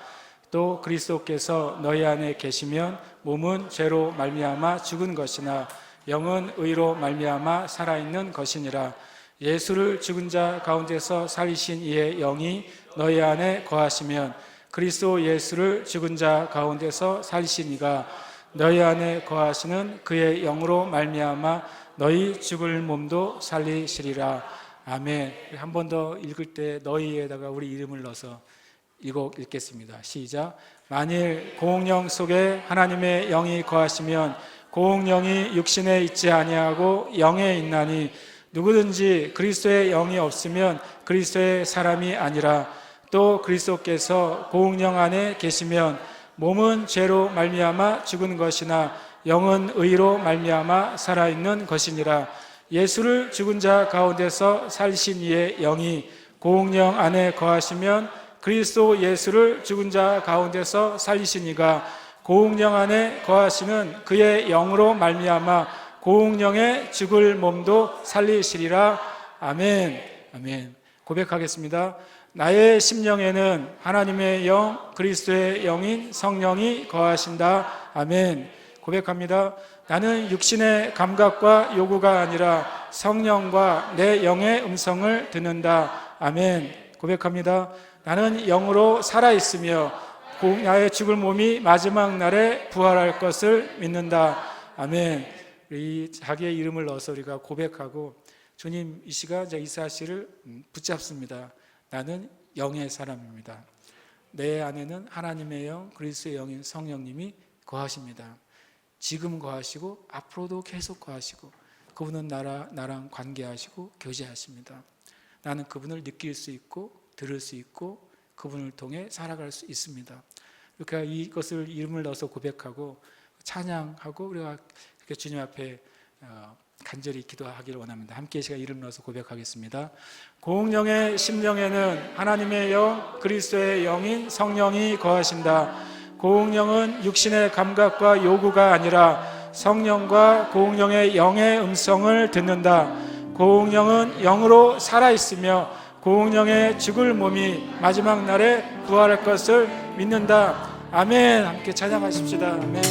또 그리스도께서 너희 안에 계시면 몸은 죄로 말미암아 죽은 것이나 영은 의로 말미암아 살아있는 것이니라. 예수를 죽은 자 가운데서 살리신 이의 영이 너희 안에 거하시면 그리스도 예수를 죽은 자 가운데서 살리신 이가 너희 안에 거하시는 그의 영으로 말미암아 너희 죽을 몸도 살리시리라. 아멘. 한 번 더 읽을 때 너희에다가 우리 이름을 넣어서 읽겠습니다. 시작. 만일 공영 속에 하나님의 영이 거하시면 공영이 육신에 있지 아니하고 영에 있나니 누구든지 그리스도의 영이 없으면 그리스도의 사람이 아니라 또 그리스도께서 공영 안에 계시면 몸은 죄로 말미암아 죽은 것이나 영은 의로 말미암아 살아있는 것이니라. 예수를 죽은 자 가운데서 살리신 이의 영이 공영 안에 거하시면 그리스도 예수를 죽은 자 가운데서 살리신 이가 공영 안에 거하시는 그의 영으로 말미암아 공영의 죽을 몸도 살리시리라. 아멘. 아멘. 고백하겠습니다. 나의 심령에는 하나님의 영, 그리스도의 영인 성령이 거하신다. 아멘. 고백합니다. 나는 육신의 감각과 요구가 아니라 성령과 내 영의 음성을 듣는다. 아멘. 고백합니다. 나는 영으로 살아있으며 나의 죽을 몸이 마지막 날에 부활할 것을 믿는다. 아멘. 이 자기의 이름을 넣어서 우리가 고백하고, 주님 이 시간 이사 씨를 붙잡습니다. 나는 영의 사람입니다. 내 안에는 하나님의 영, 그리스도의 영인 성령님이 거하십니다. 지금 거하시고 앞으로도 계속 거하시고, 그분은 나랑 관계하시고 교제하십니다. 나는 그분을 느낄 수 있고 들을 수 있고 그분을 통해 살아갈 수 있습니다. 그러니까 이것을 이름을 넣어서 고백하고 찬양하고 우리가 이렇게 주님 앞에 간절히 기도하기를 원합니다. 함께 이 시간 이름 넣어서 고백하겠습니다. 공령의 심령에는 하나님의 영, 그리스도의 영인 성령이 거하신다. 공령은 육신의 감각과 요구가 아니라 성령과 공령의 영의 음성을 듣는다. 공령은 영으로 살아있으며 공령의 죽을 몸이 마지막 날에 부활할 것을 믿는다. 아멘. 함께 찬양하십시다. 아멘.